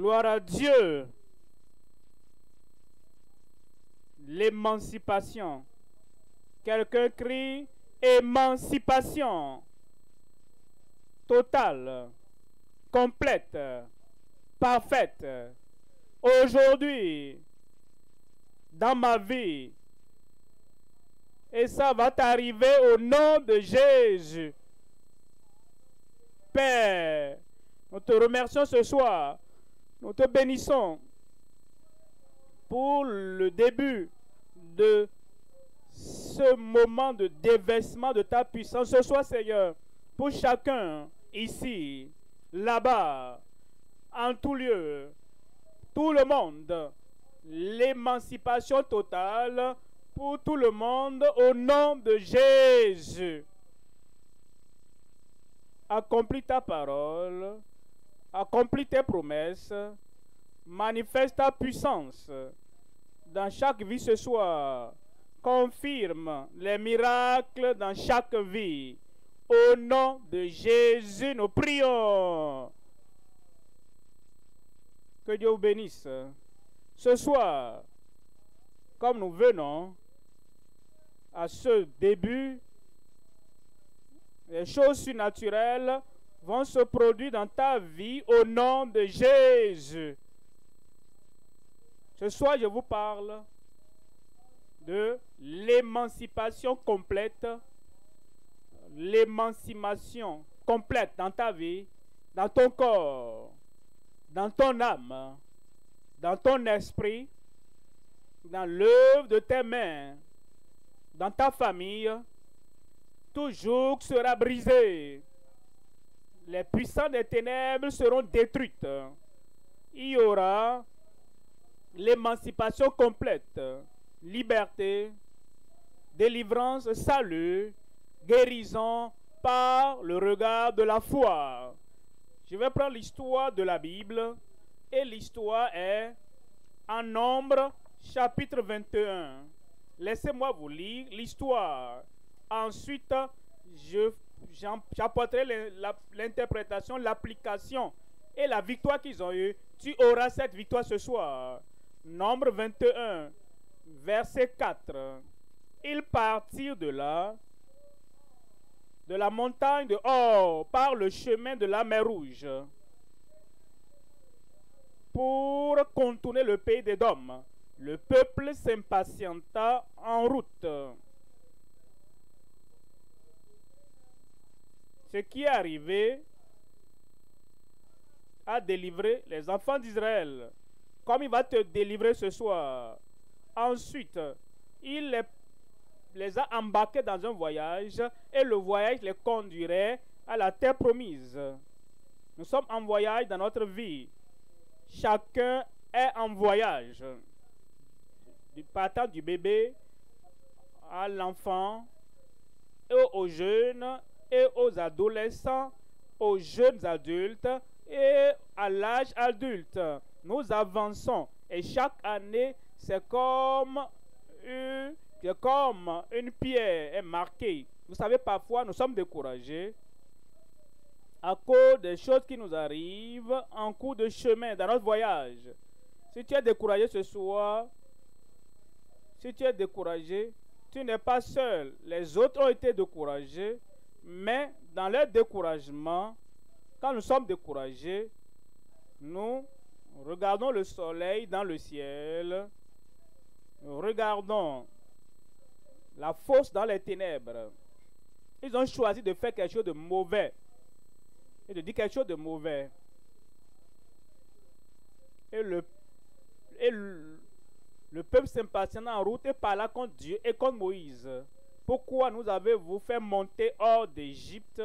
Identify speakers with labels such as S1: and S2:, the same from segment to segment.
S1: Gloire à Dieu. L'émancipation. Quelqu'un crie émancipation. Totale, complète, parfaite. Aujourd'hui, dans ma vie. Et ça va t'arriver au nom de Jésus. Père, nous te remercions ce soir. Nous te bénissons pour le début de ce moment de déversement de ta puissance. Ce soir, Seigneur, pour chacun ici, là-bas, en tout lieu, tout le monde, l'émancipation totale pour tout le monde au nom de Jésus. Accomplis ta parole, accomplis tes promesses, manifeste ta puissance dans chaque vie ce soir. Confirme les miracles dans chaque vie. Au nom de Jésus, nous prions. Que Dieu vous bénisse. Ce soir, comme nous venons à ce début, les choses surnaturelles vont se produire dans ta vie au nom de Jésus. Ce soir, je vous parle de l'émancipation complète. L'émancipation complète dans ta vie, dans ton corps, dans ton âme, dans ton esprit, dans l'œuvre de tes mains, dans ta famille. Tout joug sera brisé. Les puissants des ténèbres seront détruites. Il y aura l'émancipation complète, liberté, délivrance, salut, guérison par le regard de la foi. Je vais prendre l'histoire de la Bible et l'histoire est en Nombre chapitre 21. Laissez-moi vous lire l'histoire. Ensuite, j'apporterai l'interprétation, l'application et la victoire qu'ils ont eue. Tu auras cette victoire ce soir. Nombre 21, verset 4. Ils partirent de là, de la montagne de Hor, par le chemin de la mer Rouge, pour contourner le pays d'Édom. Le peuple s'impatienta en route. Ce qui est arrivé a délivré les enfants d'Israël, comme il va te délivrer ce soir. Ensuite, il les a embarqués dans un voyage et le voyage les conduirait à la terre promise. Nous sommes en voyage dans notre vie. Chacun est en voyage. Partant du bébé à l'enfant et aux jeunes et aux adolescents, aux jeunes adultes et à l'âge adulte. Nous avançons et chaque année, c'est comme une pierre est marquée. Vous savez, parfois, nous sommes découragés à cause des choses qui nous arrivent en cours de chemin dans notre voyage. Si tu es découragé ce soir, si tu es découragé, tu n'es pas seul. Les autres ont été découragés, mais dans leur découragement, quand nous sommes découragés, nous regardons le soleil dans le ciel, nous regardons la fosse dans les ténèbres. Ils ont choisi de faire quelque chose de mauvais et de dire quelque chose de mauvais. Et le peuple s'impatienta en route et parla contre Dieu et contre Moïse. Pourquoi nous avez-vous fait monter hors d'Égypte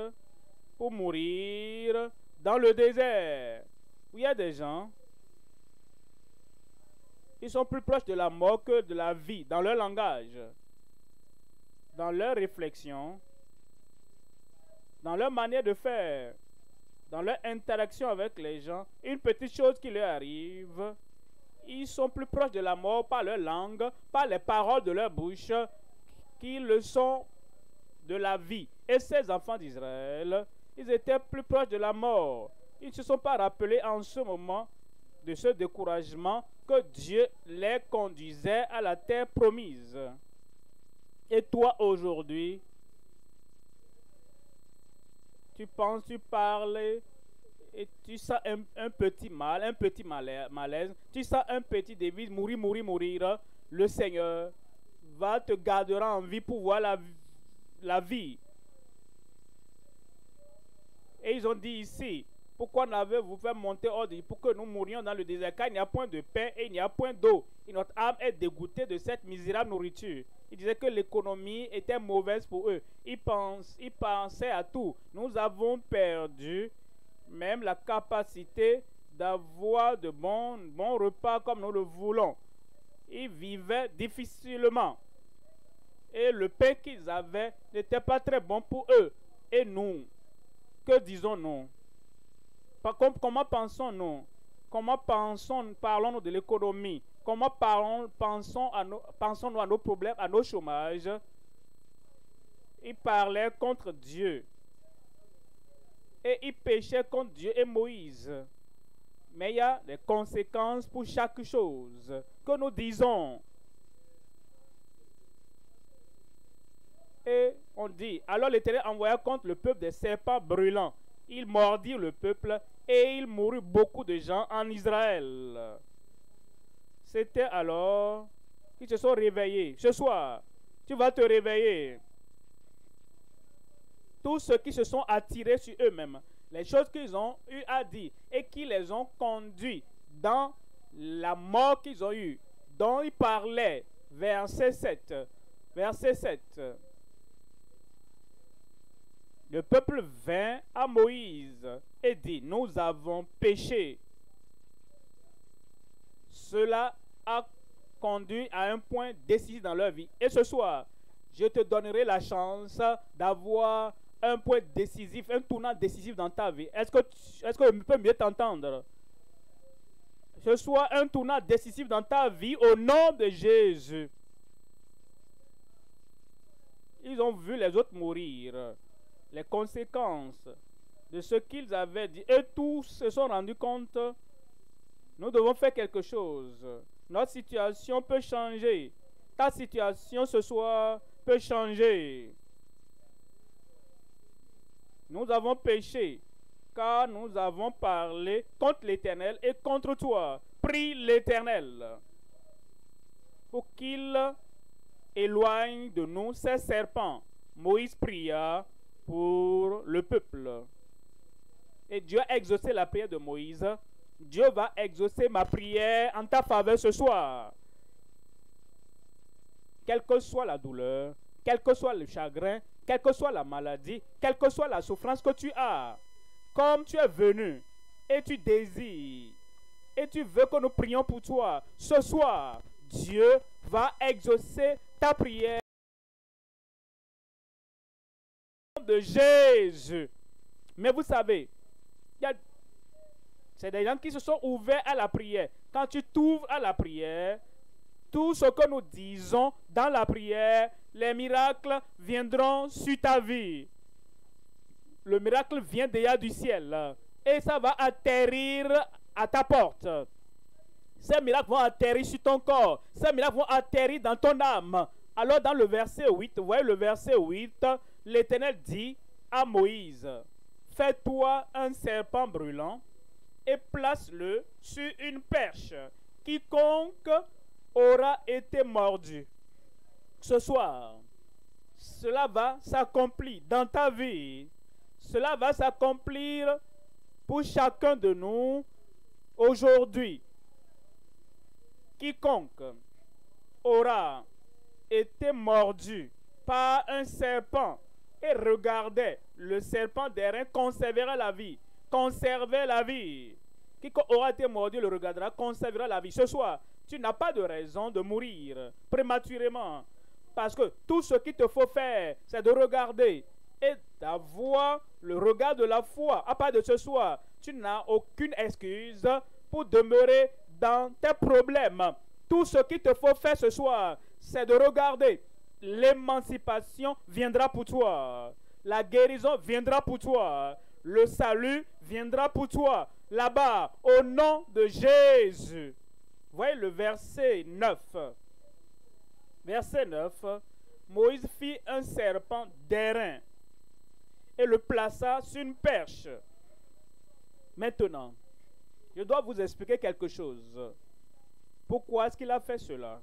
S1: pour mourir dans le désert? Où il y a des gens, ils sont plus proches de la mort que de la vie dans leur langage, dans leur réflexion, dans leur manière de faire, dans leur interaction avec les gens. Une petite chose qui leur arrive, ils sont plus proches de la mort par leur langue, par les paroles de leur bouche, qu'ils le sont de la vie. Et ces enfants d'Israël, ils étaient plus proches de la mort. Ils ne se sont pas rappelés en ce moment de ce découragement que Dieu les conduisait à la terre promise. Et toi aujourd'hui, tu penses, tu parles et tu sens un petit mal, un petit malaise, tu sens un petit débit, mourir. Le Seigneur va te garder en vie pour voir la vie. Et ils ont dit ici, pourquoi n'avez-vous fait monter hors de pour que nous mourions dans le désert, car il n'y a point de pain et il n'y a point d'eau. Et notre âme est dégoûtée de cette misérable nourriture. Ils disaient que l'économie était mauvaise pour eux. Ils pensaient à tout. Nous avons perdu même la capacité d'avoir de bons repas comme nous le voulons. Ils vivaient difficilement. Et le pain qu'ils avaient n'était pas très bon pour eux. Et nous, que disons-nous? Comment pensons-nous? Comment parlons-nous de l'économie? Comment pensons-nous à nos problèmes, à nos chômages? Ils parlaient contre Dieu. Et ils péchaient contre Dieu et Moïse. Mais il y a des conséquences pour chaque chose que nous disons. Et on dit, alors l'Éternel envoya contre le peuple des serpents brûlants. Ils mordirent le peuple et il mourut beaucoup de gens en Israël. C'était alors qu'ils se sont réveillés. Ce soir, tu vas te réveiller. Tous ceux qui se sont attirés sur eux-mêmes, les choses qu'ils ont eu à dire et qui les ont conduits dans la mort qu'ils ont eue, dont ils parlaient, verset 7. Verset 7. Le peuple vint à Moïse et dit, nous avons péché. Cela a conduit à un point décisif dans leur vie. Et ce soir, je te donnerai la chance d'avoir un point décisif, un tournant décisif dans ta vie. Est-ce que je peux mieux t'entendre? Ce soir, un tournant décisif dans ta vie au nom de Jésus. Ils ont vu les autres mourir. Les conséquences de ce qu'ils avaient dit. Et tous se sont rendus compte, nous devons faire quelque chose. Notre situation peut changer. Ta situation ce soir peut changer. Nous avons péché, car nous avons parlé contre l'Éternel et contre toi. Prie l'Éternel pour qu'il éloigne de nous ces serpents. Moïse pria pour le peuple. Et Dieu a exaucé la prière de Moïse. Dieu va exaucer ma prière en ta faveur ce soir. Quelle que soit la douleur, quel que soit le chagrin, quelle que soit la maladie, quelle que soit la souffrance que tu as, comme tu es venu et tu désires et tu veux que nous prions pour toi, ce soir, Dieu va exaucer ta prière de Jésus. Mais vous savez, c'est des gens qui se sont ouverts à la prière. Quand tu t'ouvres à la prière, tout ce que nous disons dans la prière, les miracles viendront sur ta vie. Le miracle vient déjà du ciel et ça va atterrir à ta porte. Ces miracles vont atterrir sur ton corps. Ces miracles vont atterrir dans ton âme. Alors dans le verset 8, vous voyez le verset 8, l'Éternel dit à Moïse, fais-toi un serpent brûlant et place-le sur une perche. Quiconque aura été mordu. Ce soir, cela va s'accomplir dans ta vie. Cela va s'accomplir pour chacun de nous aujourd'hui. Quiconque aura été mordu par un serpent et regardait le serpent d'airain conservera la vie. Conserver la vie. Quiconque aura été mordu le regardera, conservera la vie. Ce soir, tu n'as pas de raison de mourir prématurément. Parce que tout ce qu'il te faut faire, c'est de regarder et d'avoir le regard de la foi. À part de ce soir, tu n'as aucune excuse pour demeurer dans tes problèmes. Tout ce qu'il te faut faire ce soir, c'est de regarder. L'émancipation viendra pour toi. La guérison viendra pour toi. le salut viendra pour toi. Là-bas, au nom de Jésus. Voyez le verset 9. Verset 9. Moïse fit un serpent d'airain et le plaça sur une perche. Maintenant, je dois vous expliquer quelque chose. Pourquoi est-ce qu'il a fait cela?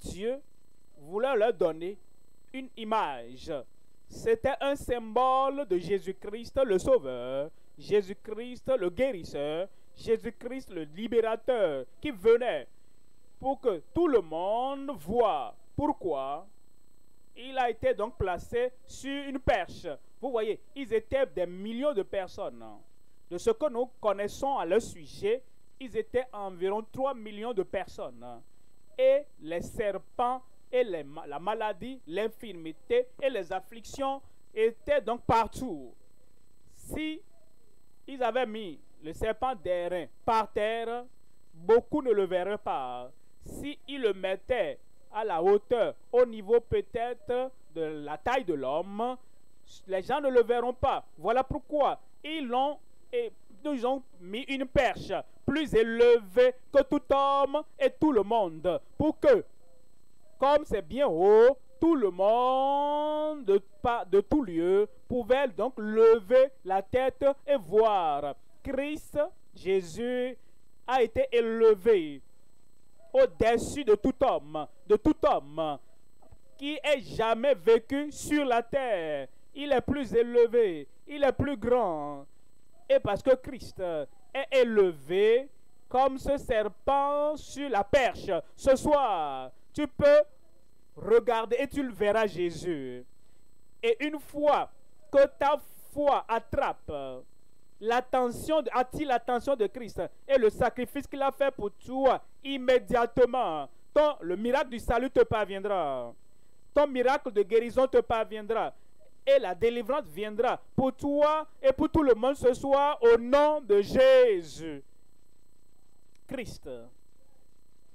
S1: Dieu voulait leur donner une image. C'était un symbole de Jésus-Christ le Sauveur, Jésus-Christ le guérisseur, Jésus-Christ le libérateur qui venait pour que tout le monde voie. Pourquoi? Il a été donc placé sur une perche. Vous voyez, ils étaient des millions de personnes. De ce que nous connaissons à leur sujet, ils étaient environ 3 millions de personnes. Et les serpents et la maladie, l'infirmité et les afflictions étaient donc partout. Si ils avaient mis le serpent d'airain par terre, beaucoup ne le verraient pas. Si ils le mettaient à la hauteur, au niveau peut-être de la taille de l'homme, les gens ne le verront pas. Voilà pourquoi ils ont mis une perche plus élevée que tout homme et tout le monde, pour que, comme c'est bien haut, tout le monde de tout lieu pouvait donc lever la tête et voir. Christ, Jésus, a été élevé au-dessus de tout homme qui ait jamais vécu sur la terre. Il est plus élevé, il est plus grand. Et parce que Christ est élevé comme ce serpent sur la perche, ce soir, tu peux regarder et tu le verras Jésus. Et une fois que ta foi attire l'attention de Christ et le sacrifice qu'il a fait pour toi, immédiatement, le miracle du salut te parviendra. Ton miracle de guérison te parviendra. Et la délivrance viendra pour toi et pour tout le monde ce soir au nom de Jésus. Christ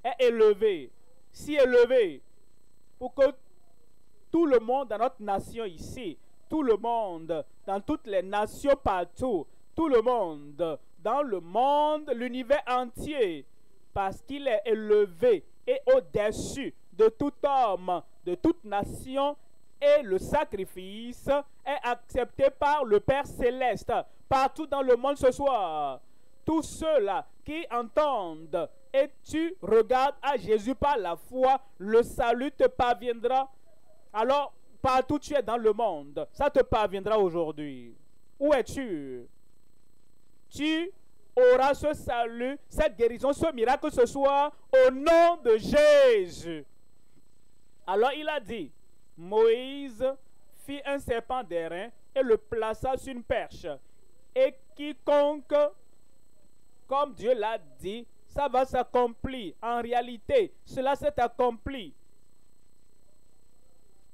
S1: est élevé, si élevé, pour que tout le monde dans notre nation ici, tout le monde dans toutes les nations partout, tout le monde dans le monde, l'univers entier, parce qu'il est élevé et au-dessus de tout homme, de toute nation, et le sacrifice est accepté par le Père Céleste partout dans le monde ce soir. Tous ceux-là qui entendent et tu regardes à Jésus par la foi, le salut te parviendra. Alors, partout tu es dans le monde, ça te parviendra aujourd'hui. Où es-tu? Tu auras ce salut, cette guérison, ce miracle ce soir au nom de Jésus. Alors il a dit, Moïse fit un serpent d'airain et le plaça sur une perche. Et quiconque, comme Dieu l'a dit, ça va s'accomplir. En réalité, cela s'est accompli.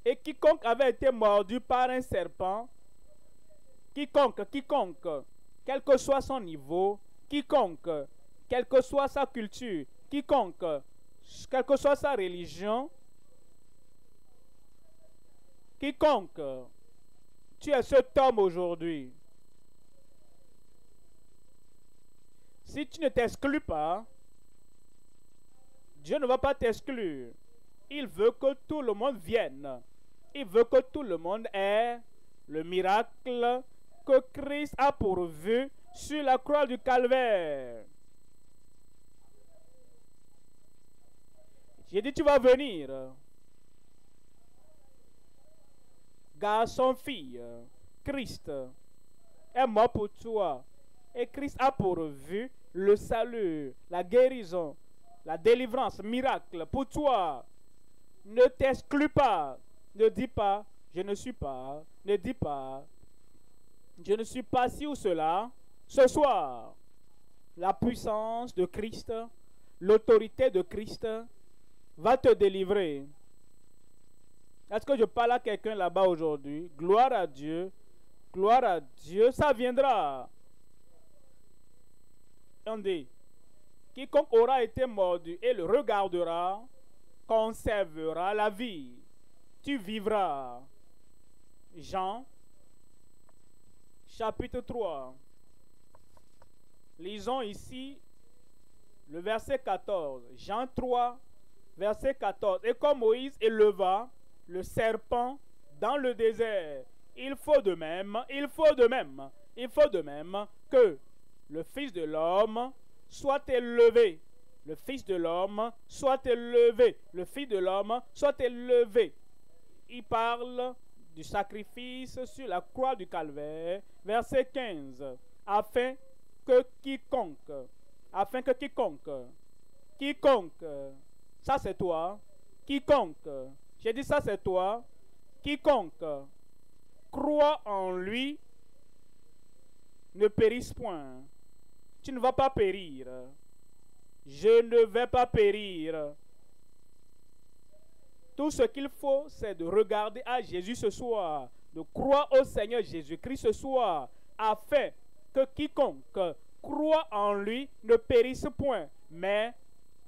S1: Et quiconque avait été mordu par un serpent, quiconque, quel que soit son niveau, quiconque, quelle que soit sa culture, quiconque, quelle que soit sa religion, quiconque, tu es cet homme aujourd'hui. Si tu ne t'exclus pas, Dieu ne va pas t'exclure. Il veut que tout le monde vienne. Il veut que tout le monde ait le miracle que Christ a pourvu sur la croix du Calvaire. J'ai dit, tu vas venir. Garçon, fille, Christ est mort pour toi. Et Christ a pourvu le salut, la guérison, la délivrance, miracle pour toi. Ne t'exclus pas. Ne dis pas, je ne suis pas. Ne dis pas, je ne suis pas ci ou cela. Ce soir, la puissance de Christ, l'autorité de Christ va te délivrer. Est-ce que je parle à quelqu'un là-bas aujourd'hui? Gloire à Dieu. Gloire à Dieu. Ça viendra. On dit, quiconque aura été mordu et le regardera, conservera la vie. Tu vivras. Jean, chapitre 3. Lisons ici le verset 14. Jean 3, verset 14. Et comme Moïse éleva le serpent dans le désert, il faut de même que le Fils de l'homme soit élevé. Le Fils de l'homme soit élevé. Le Fils de l'homme soit élevé. Il parle du sacrifice sur la croix du calvaire, verset 15. Afin que quiconque, ça c'est toi, quiconque, j'ai dit ça c'est toi, quiconque croit en lui ne périsse point. Tu ne vas pas périr. Je ne vais pas périr. Tout ce qu'il faut, c'est de regarder à Jésus ce soir, de croire au Seigneur Jésus-Christ ce soir, afin que quiconque croit en lui ne périsse point, mais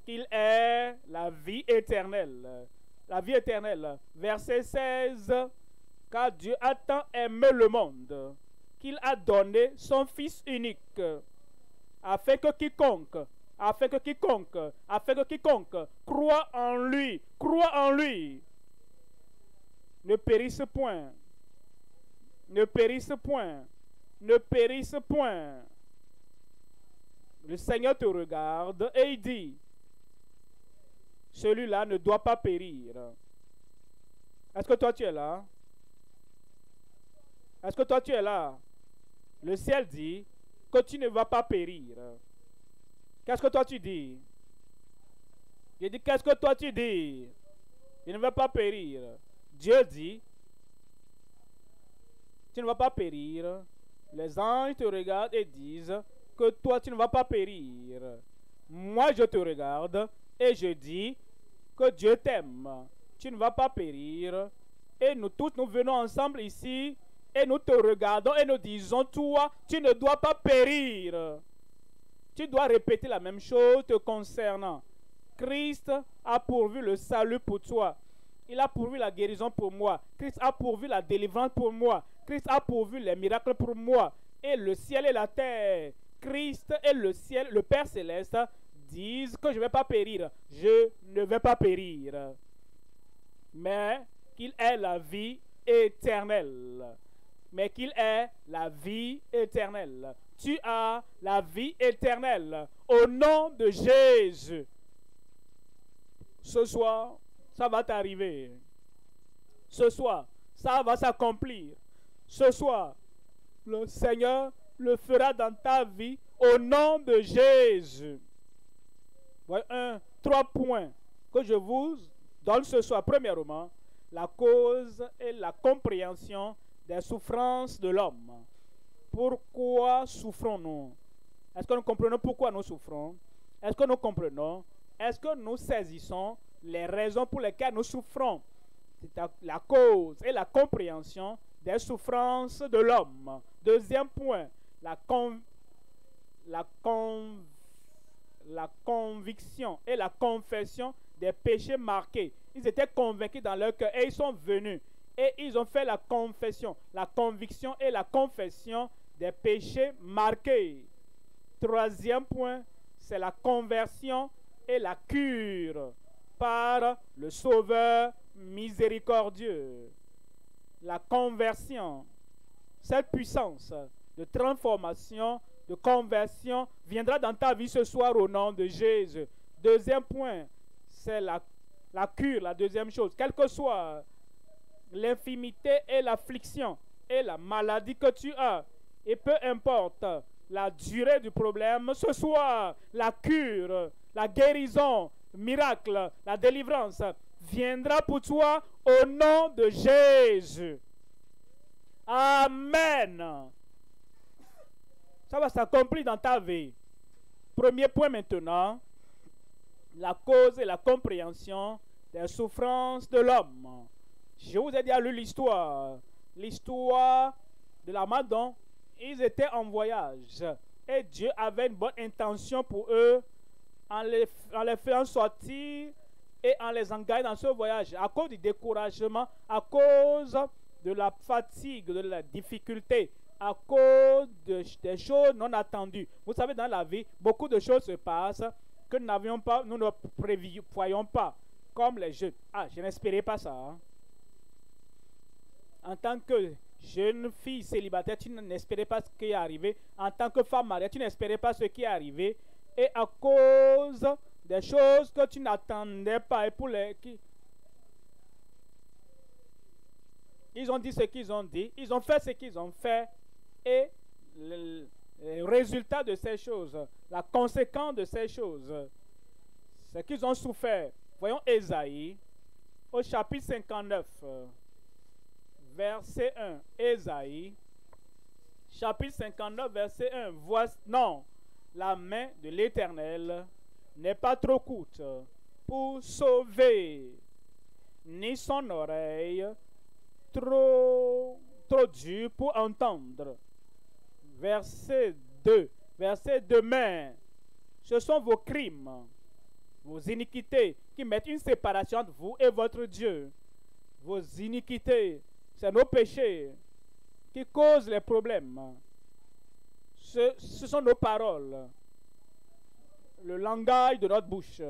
S1: qu'il ait la vie éternelle. La vie éternelle. Verset 16. Car Dieu a tant aimé le monde qu'il a donné son Fils unique, afin que quiconque croit en lui, ne périsse point, ne périsse point, ne périsse point. Le Seigneur te regarde et il dit, celui-là ne doit pas périr. Est-ce que toi tu es là? Est-ce que toi tu es là? Le ciel dit que tu ne vas pas périr. Qu'est-ce que toi tu dis? Je dis, qu'est-ce que toi tu dis? Je ne vais pas périr. Dieu dit, tu ne vas pas périr. Les anges te regardent et disent que toi tu ne vas pas périr. Moi je te regarde et je dis que Dieu t'aime. Tu ne vas pas périr. Et nous tous nous venons ensemble ici et nous te regardons et nous disons, toi tu ne dois pas périr. Tu dois répéter la même chose te concernant. Christ a pourvu le salut pour toi. Il a pourvu la guérison pour moi. Christ a pourvu la délivrance pour moi. Christ a pourvu les miracles pour moi. Et le ciel et la terre, Christ et le ciel, le Père Céleste, disent que je ne vais pas périr. Je ne vais pas périr. Mais qu'il ait la vie éternelle. Mais qu'il ait la vie éternelle. Tu as la vie éternelle au nom de Jésus. Ce soir, ça va t'arriver. Ce soir, ça va s'accomplir. Ce soir, le Seigneur le fera dans ta vie au nom de Jésus. Voilà 3 points que je vous donne ce soir. Premièrement, la cause et la compréhension des souffrances de l'homme. Pourquoi souffrons-nous? Est-ce que nous comprenons pourquoi nous souffrons? Est-ce que nous comprenons? Est-ce que nous saisissons les raisons pour lesquelles nous souffrons? C'est la cause et la compréhension des souffrances de l'homme. Deuxième point, la conviction et la confession des péchés marqués. Ils étaient convaincus dans leur cœur et ils sont venus et ils ont fait la confession, la conviction et la confession des péchés marqués. Troisième point, c'est la conversion et la cure par le Sauveur miséricordieux. La conversion, cette puissance de transformation, de conversion viendra dans ta vie ce soir au nom de Jésus. Deuxième point, c'est la cure, la deuxième chose. Quelle que soit l'infimité et l'affliction et la maladie que tu as, et peu importe la durée du problème, ce soir, la cure, la guérison, miracle, la délivrance viendra pour toi au nom de Jésus. Amen. Ça va s'accomplir dans ta vie. Premier point maintenant, la cause et la compréhension des souffrances de l'homme. Je vous ai déjà lu l'histoire de la Madone. Ils étaient en voyage et Dieu avait une bonne intention pour eux en les faisant sortir et en les engageant dans ce voyage. À cause du découragement, à cause de la fatigue, de la difficulté, à cause des choses non attendues. Vous savez, dans la vie, beaucoup de choses se passent que nous ne prévoyons pas, comme les jeunes. Ah, je n'espérais pas ça. Hein. En tant que jeune fille célibataire, tu n'espérais pas ce qui est arrivé. En tant que femme mariée, tu n'espérais pas ce qui est arrivé. Et à cause des choses que tu n'attendais pas, et pour ils ont dit ce qu'ils ont dit, ils ont fait ce qu'ils ont fait, et le résultat de ces choses, la conséquence de ces choses, c'est qu'ils ont souffert. Voyons Ésaïe, au chapitre 59, verset 1. Ésaïe, chapitre 59, verset 1. Non, la main de l'Éternel n'est pas trop courte pour sauver, ni son oreille trop dure pour entendre. Verset 2. Verset 2. Mais ce sont vos crimes, vos iniquités qui mettent une séparation entre vous et votre Dieu. Vos iniquités, c'est nos péchés qui causent les problèmes. Ce sont nos paroles, le langage de notre bouche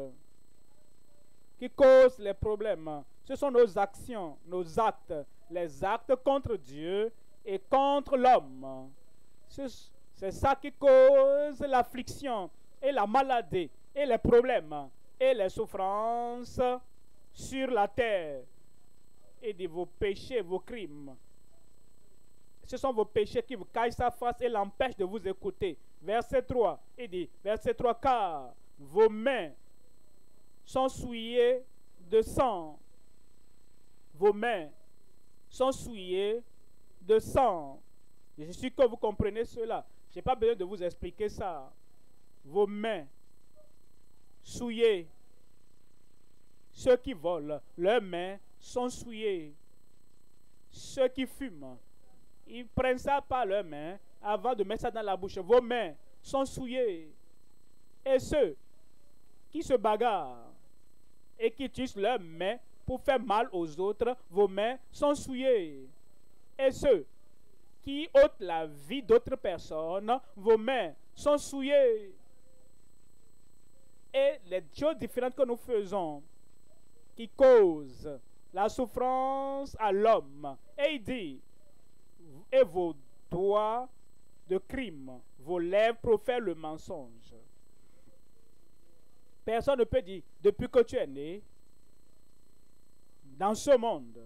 S1: qui causent les problèmes. Ce sont nos actions, nos actes, les actes contre Dieu et contre l'homme. C'est ça qui cause l'affliction et la maladie et les problèmes et les souffrances sur la terre. Et de vos péchés, vos crimes. Ce sont vos péchés qui vous cachent sa face et l'empêchent de vous écouter. Verset 3, il dit, verset 3, car vos mains sont souillées de sang. Vos mains sont souillées de sang. Je suis sûr que vous comprenez cela. Je n'ai pas besoin de vous expliquer ça. Vos mains souillées. Ceux qui volent, leurs mains sont souillées. Ceux qui fument, ils prennent ça par leurs mains avant de mettre ça dans la bouche. Vos mains sont souillées. Et ceux qui se bagarrent et qui utilisent leurs mains pour faire mal aux autres, vos mains sont souillées. Et ceux qui ôtent la vie d'autres personnes, vos mains sont souillées. Et les choses différentes que nous faisons qui causent la souffrance à l'homme. Et il dit, et vos doigts de crime, vos lèvres profèrent le mensonge. Personne ne peut dire, depuis que tu es né, dans ce monde,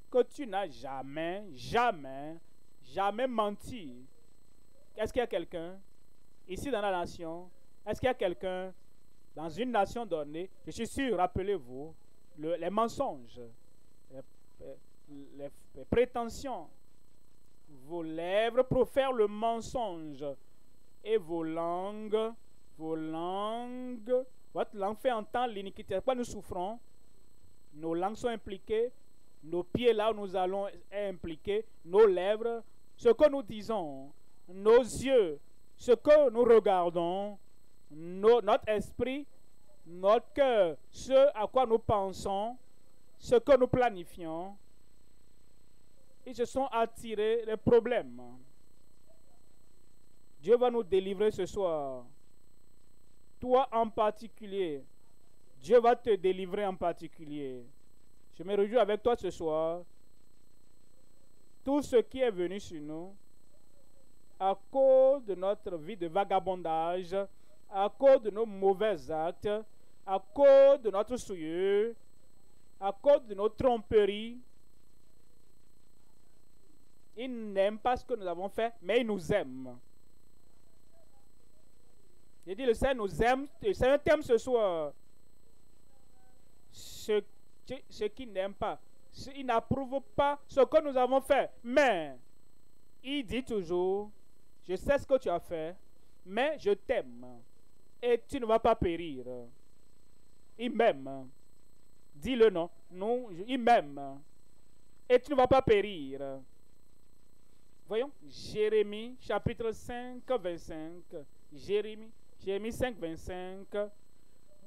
S1: que tu n'as jamais menti. Est-ce qu'il y a quelqu'un, ici dans la nation, est-ce qu'il y a quelqu'un, dans une nation donnée, je suis sûr, rappelez-vous, les mensonges, les prétentions, vos lèvres profèrent le mensonge et votre langue fait entendre l'iniquité. Pourquoi nous souffrons? Nos langues sont impliquées, nos pieds là où nous allons est impliqués, nos lèvres, ce que nous disons, nos yeux, ce que nous regardons, notre esprit, notre cœur, ce à quoi nous pensons, ce que nous planifions, ils se sont attirés les problèmes. Dieu va nous délivrer ce soir. Toi en particulier, Dieu va te délivrer en particulier. Je me réjouis avec toi ce soir. Tout ce qui est venu sur nous, à cause de notre vie de vagabondage, à cause de nos mauvais actes, à cause de notre souillure, à cause de nos tromperies, il n'aime pas ce que nous avons fait, mais il nous aime. J'ai dit, le Seigneur nous aime, le Seigneur t'aime ce soir. Ceux qui n'aiment pas, il n'approuve pas ce que nous avons fait, mais il dit toujours, je sais ce que tu as fait, mais je t'aime et tu ne vas pas périr. Il m'aime. Dis-le non. Non, il m'aime et tu ne vas pas périr. Voyons, Jérémie chapitre 5, 25. Jérémie 5, 25.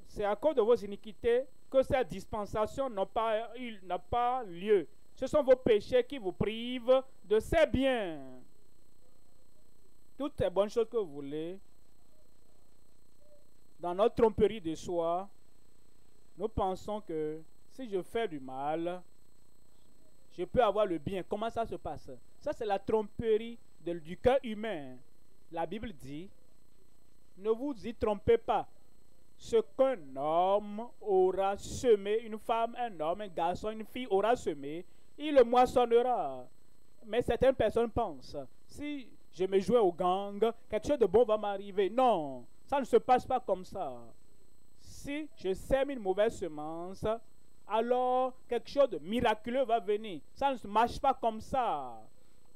S1: C'est à cause de vos iniquités que cette dispensation n'a pas lieu. Ce sont vos péchés qui vous privent de ces biens. toutes les bonnes choses que vous voulez, dans notre tromperie de soi, nous pensons que si je fais du mal, je peux avoir le bien. Comment ça se passe? Ça, c'est la tromperie du cœur humain. La Bible dit, ne vous y trompez pas. Ce qu'un homme aura semé, une femme, un homme, un garçon, une fille aura semé, il le moissonnera. Mais certaines personnes pensent, si je me joins au gang, quelque chose de bon va m'arriver. Non, ça ne se passe pas comme ça. Si je sème une mauvaise semence, alors quelque chose de miraculeux va venir. Ça ne se marche pas comme ça.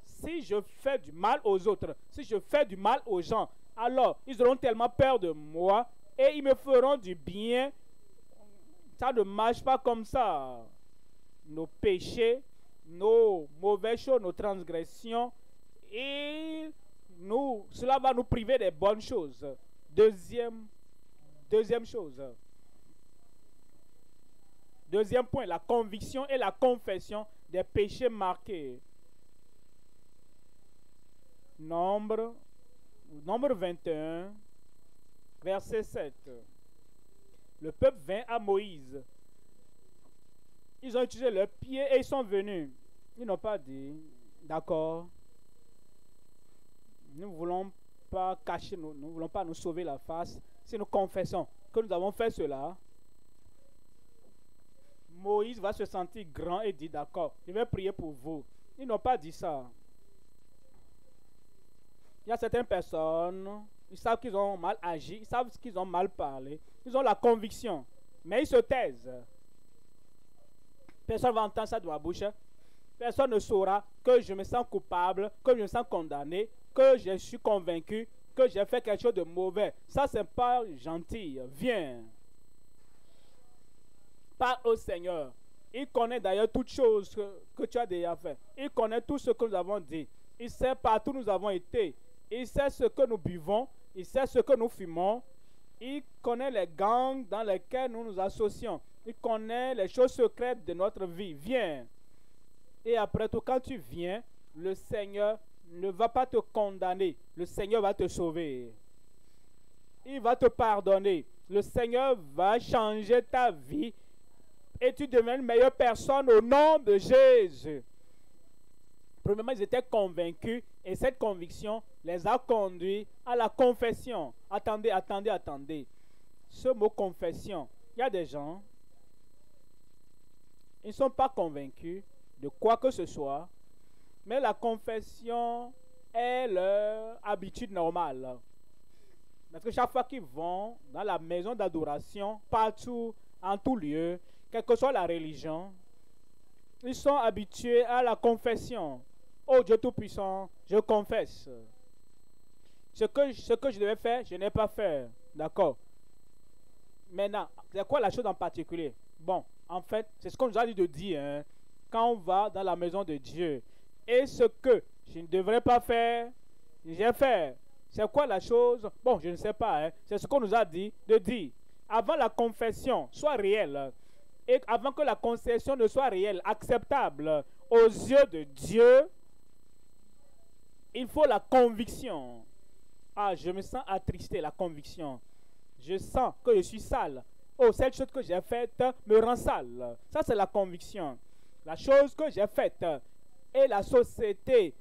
S1: Si je fais du mal aux autres, si je fais du mal aux gens, alors ils auront tellement peur de moi et ils me feront du bien. Ça ne marche pas comme ça. Nos péchés, nos mauvaises choses, nos transgressions, et cela va nous priver des bonnes choses. Deuxième chose. Deuxième point, la conviction et la confession des péchés marqués. Nombre 21, verset 7. Le peuple vint à Moïse. Ils ont utilisé leurs pieds et ils sont venus. Ils n'ont pas dit, d'accord, nous ne voulons pas cacher, nous ne voulons pas nous sauver la face. Si nous confessons que nous avons fait cela, Moïse va se sentir grand et dit, d'accord, je vais prier pour vous. Ils n'ont pas dit ça. Il y a certaines personnes, ils savent qu'ils ont mal agi, ils savent qu'ils ont mal parlé, ils ont la conviction, mais ils se taisent. Personne ne va entendre ça de ma bouche. Personne ne saura que je me sens coupable, que je me sens condamné, que je suis convaincu, que j'ai fait quelque chose de mauvais. Ça, c'est pas gentil. Viens. Parle au Seigneur. Il connaît d'ailleurs toutes choses que tu as déjà fait. Il connaît tout ce que nous avons dit. Il sait partout où nous avons été. Il sait ce que nous buvons. Il sait ce que nous fumons. Il connaît les gangs dans lesquels nous nous associons. Il connaît les choses secrètes de notre vie. Viens. Et après tout, quand tu viens, le Seigneur ne va pas te condamner. Le Seigneur va te sauver. Il va te pardonner. Le Seigneur va changer ta vie. Et tu deviens une meilleure personne au nom de Jésus. Premièrement, ils étaient convaincus. Et cette conviction les a conduits à la confession. Attendez. Ce mot confession, il y a des gens, ils ne sont pas convaincus de quoi que ce soit, mais la confession est leur habitude normale. Parce que chaque fois qu'ils vont dans la maison d'adoration, partout, en tout lieu, quelle que soit la religion, ils sont habitués à la confession. Oh Dieu Tout-Puissant, je confesse. Ce que je devais faire, je n'ai pas fait. D'accord. Maintenant, c'est quoi la chose en particulier? Bon, en fait, c'est ce qu'on nous a dit de dire, hein, quand on va dans la maison de Dieu. Et ce que je ne devrais pas faire, j'ai fait. C'est quoi la chose? Bon, je ne sais pas. Hein. C'est ce qu'on nous a dit de dire. Avant la confession soit réelle, et avant que la confession ne soit réelle, acceptable aux yeux de Dieu, il faut la conviction. Ah, je me sens attristé, la conviction. Je sens que je suis sale. Oh, cette chose que j'ai faite me rend sale. Ça, c'est la conviction. La chose que j'ai faite et la société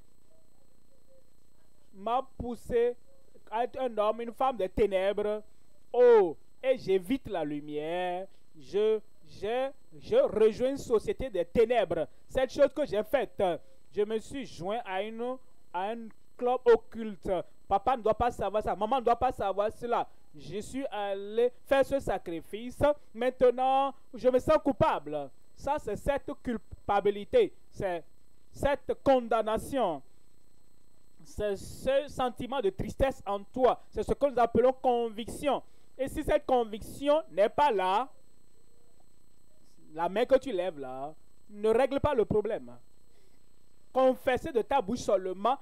S1: m'a poussé à être un homme, une femme des ténèbres. Oh, et j'évite la lumière. Je rejoins une société des ténèbres. Cette chose que j'ai faite, je me suis joint à un club occulte. Papa ne doit pas savoir ça. Maman ne doit pas savoir cela. Je suis allé faire ce sacrifice. Maintenant, je me sens coupable. Ça, c'est cette culpabilité. C'est cette condamnation. C'est ce sentiment de tristesse en toi. C'est ce que nous appelons conviction. Et si cette conviction n'est pas là, la main que tu lèves là ne règle pas le problème. Confesser de ta bouche seulement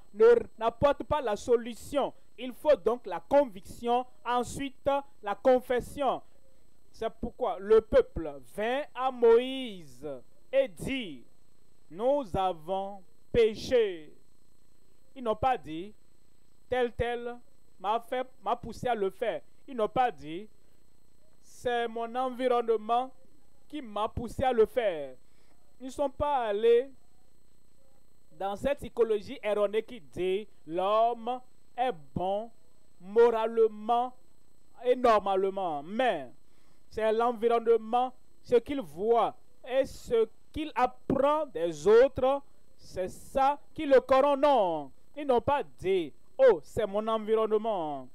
S1: n'apporte pas la solution. Il faut donc la conviction, ensuite la confession. C'est pourquoi le peuple vint à Moïse et dit, nous avons péché. Ils n'ont pas dit, tel m'a poussé à le faire. Ils n'ont pas dit, c'est mon environnement qui m'a poussé à le faire. Ils ne sont pas allés dans cette psychologie erronée qui dit l'homme est bon moralement et normalement, mais c'est l'environnement, ce qu'il voit et ce qu'il apprend des autres, c'est ça qui le corrompt. Non, ils n'ont pas dit, oh, c'est mon environnement.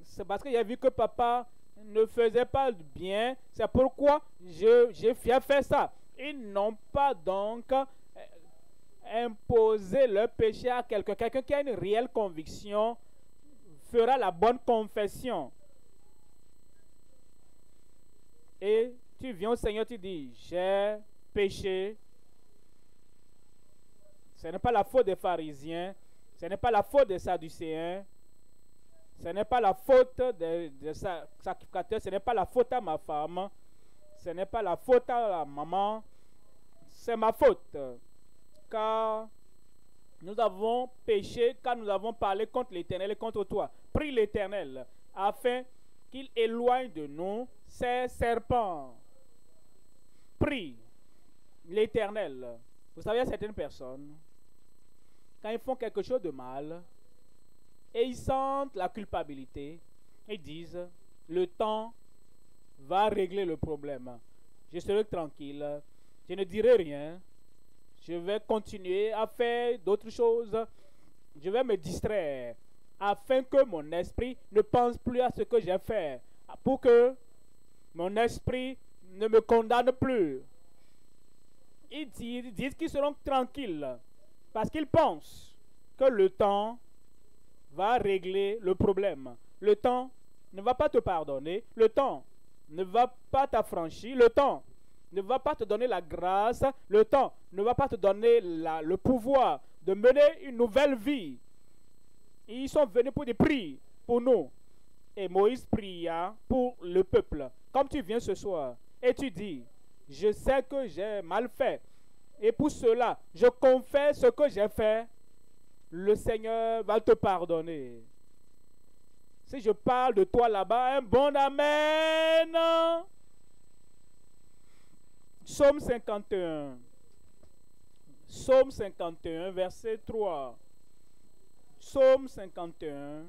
S1: C'est parce qu'il a vu que papa ne faisait pas bien, c'est pourquoi j'ai fait ça. Ils n'ont pas donc imposé leur péché à quelqu'un. Quelqu'un qui a une réelle conviction fera la bonne confession. Et tu viens au Seigneur, tu dis, j'ai péché. Ce n'est pas la faute des pharisiens, ce n'est pas la faute des sadducéens, ce n'est pas la faute des sacrificateurs, ce n'est pas la faute à ma femme, ce n'est pas la faute à la maman, c'est ma faute. Car nous avons péché, car nous avons parlé contre l'Éternel et contre toi. Prie l'Éternel afin qu'il éloigne de nous ces serpents. Prie l'Éternel. Vous savez, il y a certaines personnes, quand ils font quelque chose de mal, et ils sentent la culpabilité, ils disent, le temps va régler le problème. Je serai tranquille, je ne dirai rien, je vais continuer à faire d'autres choses, je vais me distraire, afin que mon esprit ne pense plus à ce que j'ai fait, pour que mon esprit ne me condamne plus. Ils disent qu'ils seront tranquilles, parce qu'ils pensent que le temps va régler le problème. Le temps ne va pas te pardonner. Le temps ne va pas t'affranchir. Le temps ne va pas te donner la grâce. Le temps ne va pas te donner le pouvoir de mener une nouvelle vie. Ils sont venus pour des prix pour nous. Et Moïse pria pour le peuple. Comme tu viens ce soir et tu dis, je sais que j'ai mal fait. Et pour cela, je confesse ce que j'ai fait. Le Seigneur va te pardonner. Si je parle de toi là-bas, un bon amen. Psaume 51. Psaume 51, verset 3. Psaume 51.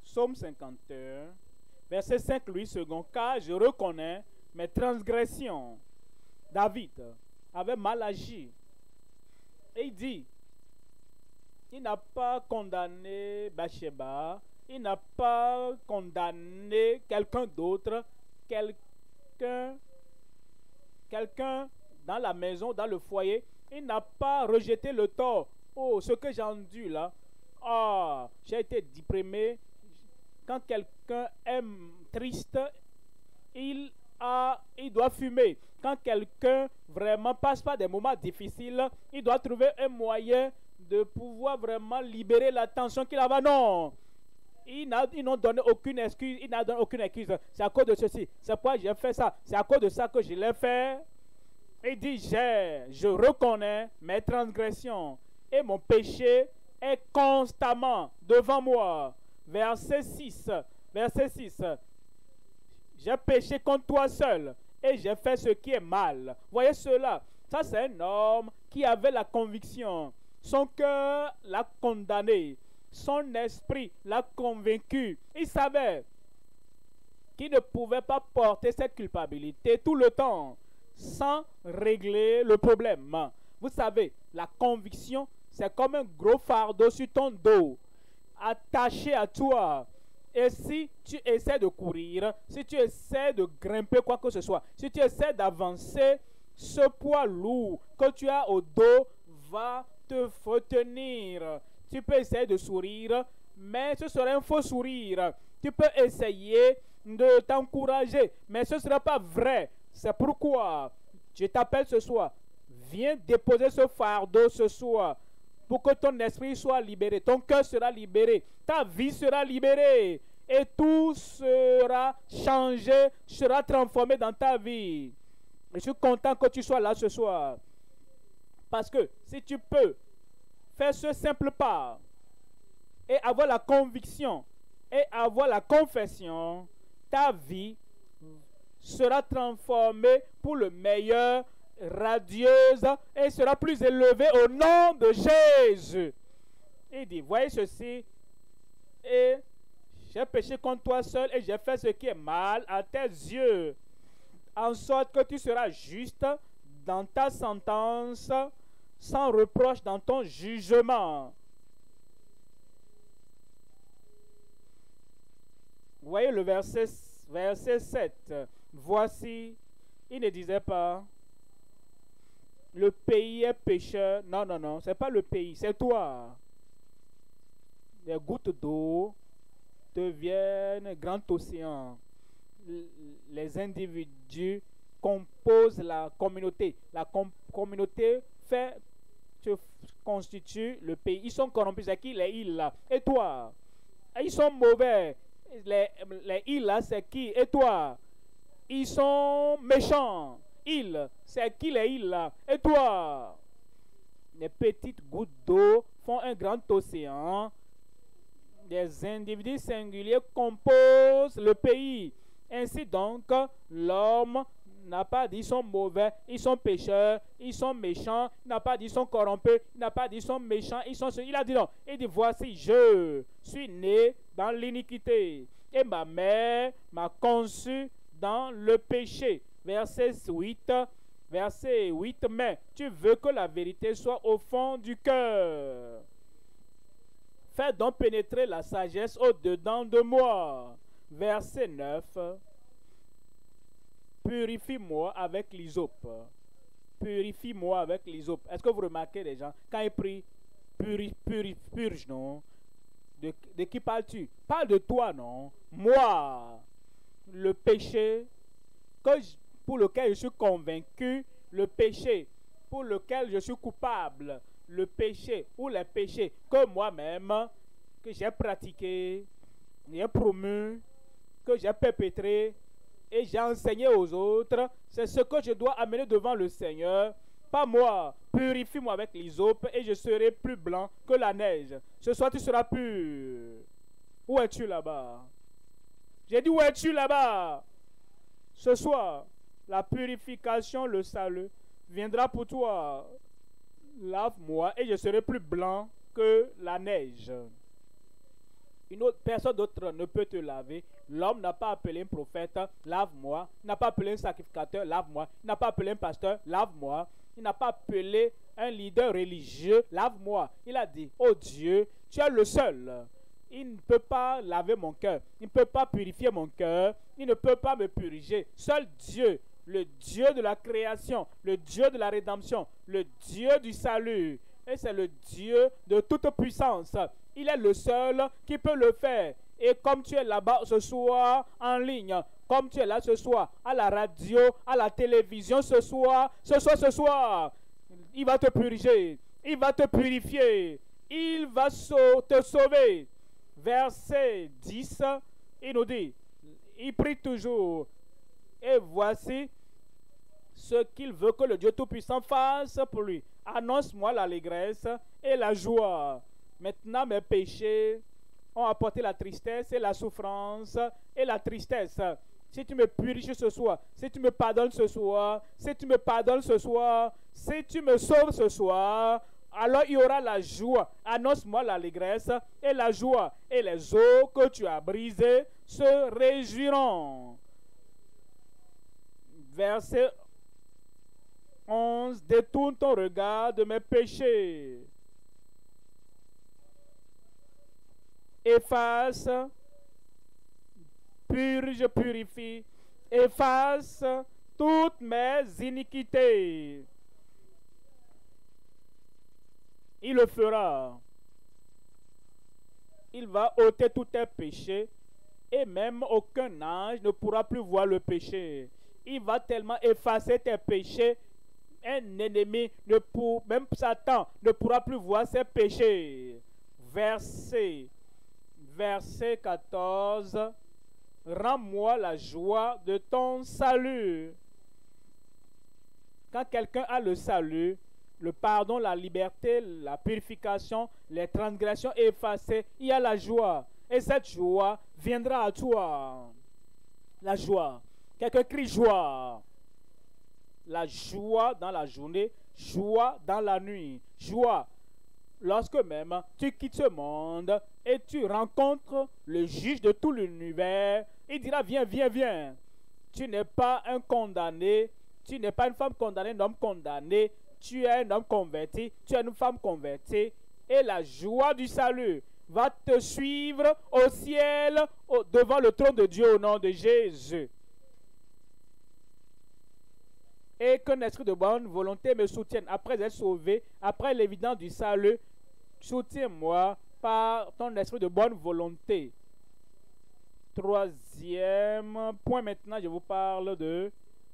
S1: Psaume 51, verset 5, Louis II. Car je reconnais mes transgressions. David avait mal agi. Et il dit, il n'a pas condamné Bathsheba, il n'a pas condamné quelqu'un d'autre, quelqu'un dans la maison, dans le foyer, il n'a pas rejeté le tort. Oh, ce que j'ai entendu là, ah, j'ai été déprimé. Quand quelqu'un est triste, il doit fumer. Quand quelqu'un vraiment passe par des moments difficiles, il doit trouver un moyen de pouvoir vraiment libérer la tension qu'il a. Non, ils n'ont donné aucune excuse. Il n'a donné aucune excuse. C'est à cause de ceci. C'est pourquoi j'ai fait ça. C'est à cause de ça que je l'ai fait. Il dit, je reconnais mes transgressions et mon péché est constamment devant moi. Verset 6. Verset 6. J'ai péché contre toi seul et j'ai fait ce qui est mal. Voyez cela. Ça, c'est un homme qui avait la conviction. Son cœur l'a condamné. Son esprit l'a convaincu. Il savait qu'il ne pouvait pas porter cette culpabilité tout le temps sans régler le problème. Vous savez, la conviction, c'est comme un gros fardeau sur ton dos, attaché à toi. Et si tu essaies de courir, si tu essaies de grimper quoi que ce soit, si tu essaies d'avancer, ce poids lourd que tu as au dos va te retenir. Tu peux essayer de sourire, mais ce serait un faux sourire. Tu peux essayer de t'encourager, mais ce ne sera pas vrai. C'est pourquoi je t'appelle ce soir. Viens déposer ce fardeau ce soir pour que ton esprit soit libéré, ton cœur sera libéré, ta vie sera libérée et tout sera changé, sera transformé dans ta vie. Je suis content que tu sois là ce soir. Parce que si tu peux faire ce simple pas et avoir la conviction et avoir la confession, ta vie sera transformée pour le meilleur, radieuse, et sera plus élevée au nom de Jésus. Il dit, voyez ceci, et j'ai péché contre toi seul et j'ai fait ce qui est mal à tes yeux, en sorte que tu seras juste dans ta sentence, sans reproche dans ton jugement. Vous voyez le verset 7. Voici, il ne disait pas, le pays est pécheur. Non, non, non, c'est pas le pays, c'est toi. Les gouttes d'eau deviennent un grand océan. Les individus composent la communauté. La communauté constitue le pays. Ils sont corrompus. C'est qui? Les îles là. Et toi? Ils sont mauvais. Les îles là, c'est qui? Et toi? Ils sont méchants. Îles, c'est qui les îles là? Et toi? Les petites gouttes d'eau font un grand océan. Des individus singuliers composent le pays. Ainsi donc, l'homme n'a pas dit ils sont mauvais, ils sont pécheurs, ils sont méchants, il n'a pas dit ils sont corrompus, il n'a pas dit ils sont méchants, il a dit non. Il dit voici, je suis né dans l'iniquité et ma mère m'a conçu dans le péché. Verset 8, mais tu veux que la vérité soit au fond du cœur. Fais donc pénétrer la sagesse au-dedans de moi. Verset 9. Purifie-moi avec l'hysope. Purifie-moi avec l'hysope. Est-ce que vous remarquez les gens, quand ils prient, purge, non? De qui parles-tu? Parle de toi, non? Moi, le péché pour lequel je suis convaincu, le péché pour lequel je suis coupable, le péché ou les péchés que moi-même, que j'ai pratiqué, j'ai promu, que j'ai perpétré et j'ai enseigné aux autres, c'est ce que je dois amener devant le Seigneur. Pas moi. Purifie-moi avec l'hysope et je serai plus blanc que la neige. Ce soir tu seras pur. Où es-tu là-bas? J'ai dit où es-tu là-bas? Ce soir, la purification, le salut viendra pour toi. Lave-moi et je serai plus blanc que la neige. Une autre personne d'autre ne peut te laver. L'homme n'a pas appelé un prophète, lave-moi. Il n'a pas appelé un sacrificateur, lave-moi. Il n'a pas appelé un pasteur, lave-moi. Il n'a pas appelé un leader religieux, lave-moi. Il a dit, oh Dieu, tu es le seul. Il ne peut pas laver mon cœur. Il ne peut pas purifier mon cœur. Il ne peut pas me purifier. Seul Dieu, le Dieu de la création, le Dieu de la rédemption, le Dieu du salut. Et c'est le Dieu de toute puissance. Il est le seul qui peut le faire. Et comme tu es là-bas ce soir en ligne, comme tu es là ce soir à la radio, à la télévision ce soir, il va te purifier, il va te purifier, il va te sauver. Verset 10, il nous dit, il prie toujours. Et voici ce qu'il veut que le Dieu Tout-Puissant fasse pour lui. Annonce-moi l'allégresse et la joie. Maintenant, mes péchés ont apporté la tristesse et la souffrance et la tristesse. Si tu me purifies ce soir, si tu me pardonnes ce soir, si tu me pardonnes ce soir, si tu me sauves ce soir, alors il y aura la joie. Annonce-moi l'allégresse et la joie. Et les eaux que tu as brisées se réjouiront. Verset 11. Détourne ton regard de mes péchés. Efface, purge, purifie, efface toutes mes iniquités. Il le fera. Il va ôter tous tes péchés et même aucun ange ne pourra plus voir le péché. Il va tellement effacer tes péchés, un ennemi, même Satan, ne pourra plus voir ses péchés. Verset 14. Rends-moi la joie de ton salut. Quand quelqu'un a le salut le pardon, la liberté, la purification, les transgressions effacées, il y a la joie. Et cette joie viendra à toi. La joie. Quelqu'un crie joie. La joie dans la journée, joie dans la nuit, joie. Lorsque même tu quittes ce monde et tu rencontres le juge de tout l'univers, il dira viens, viens, viens. Tu n'es pas un condamné, tu n'es pas une femme condamnée, un homme condamné, tu es un homme converti, tu es une femme convertie. Et la joie du salut va te suivre au ciel, devant le trône de Dieu au nom de Jésus. Et qu'un esprit de bonne volonté me soutienne. Après être sauvé, après l'évidence du salut, soutiens-moi par ton esprit de bonne volonté. Troisième point maintenant, je vous parle de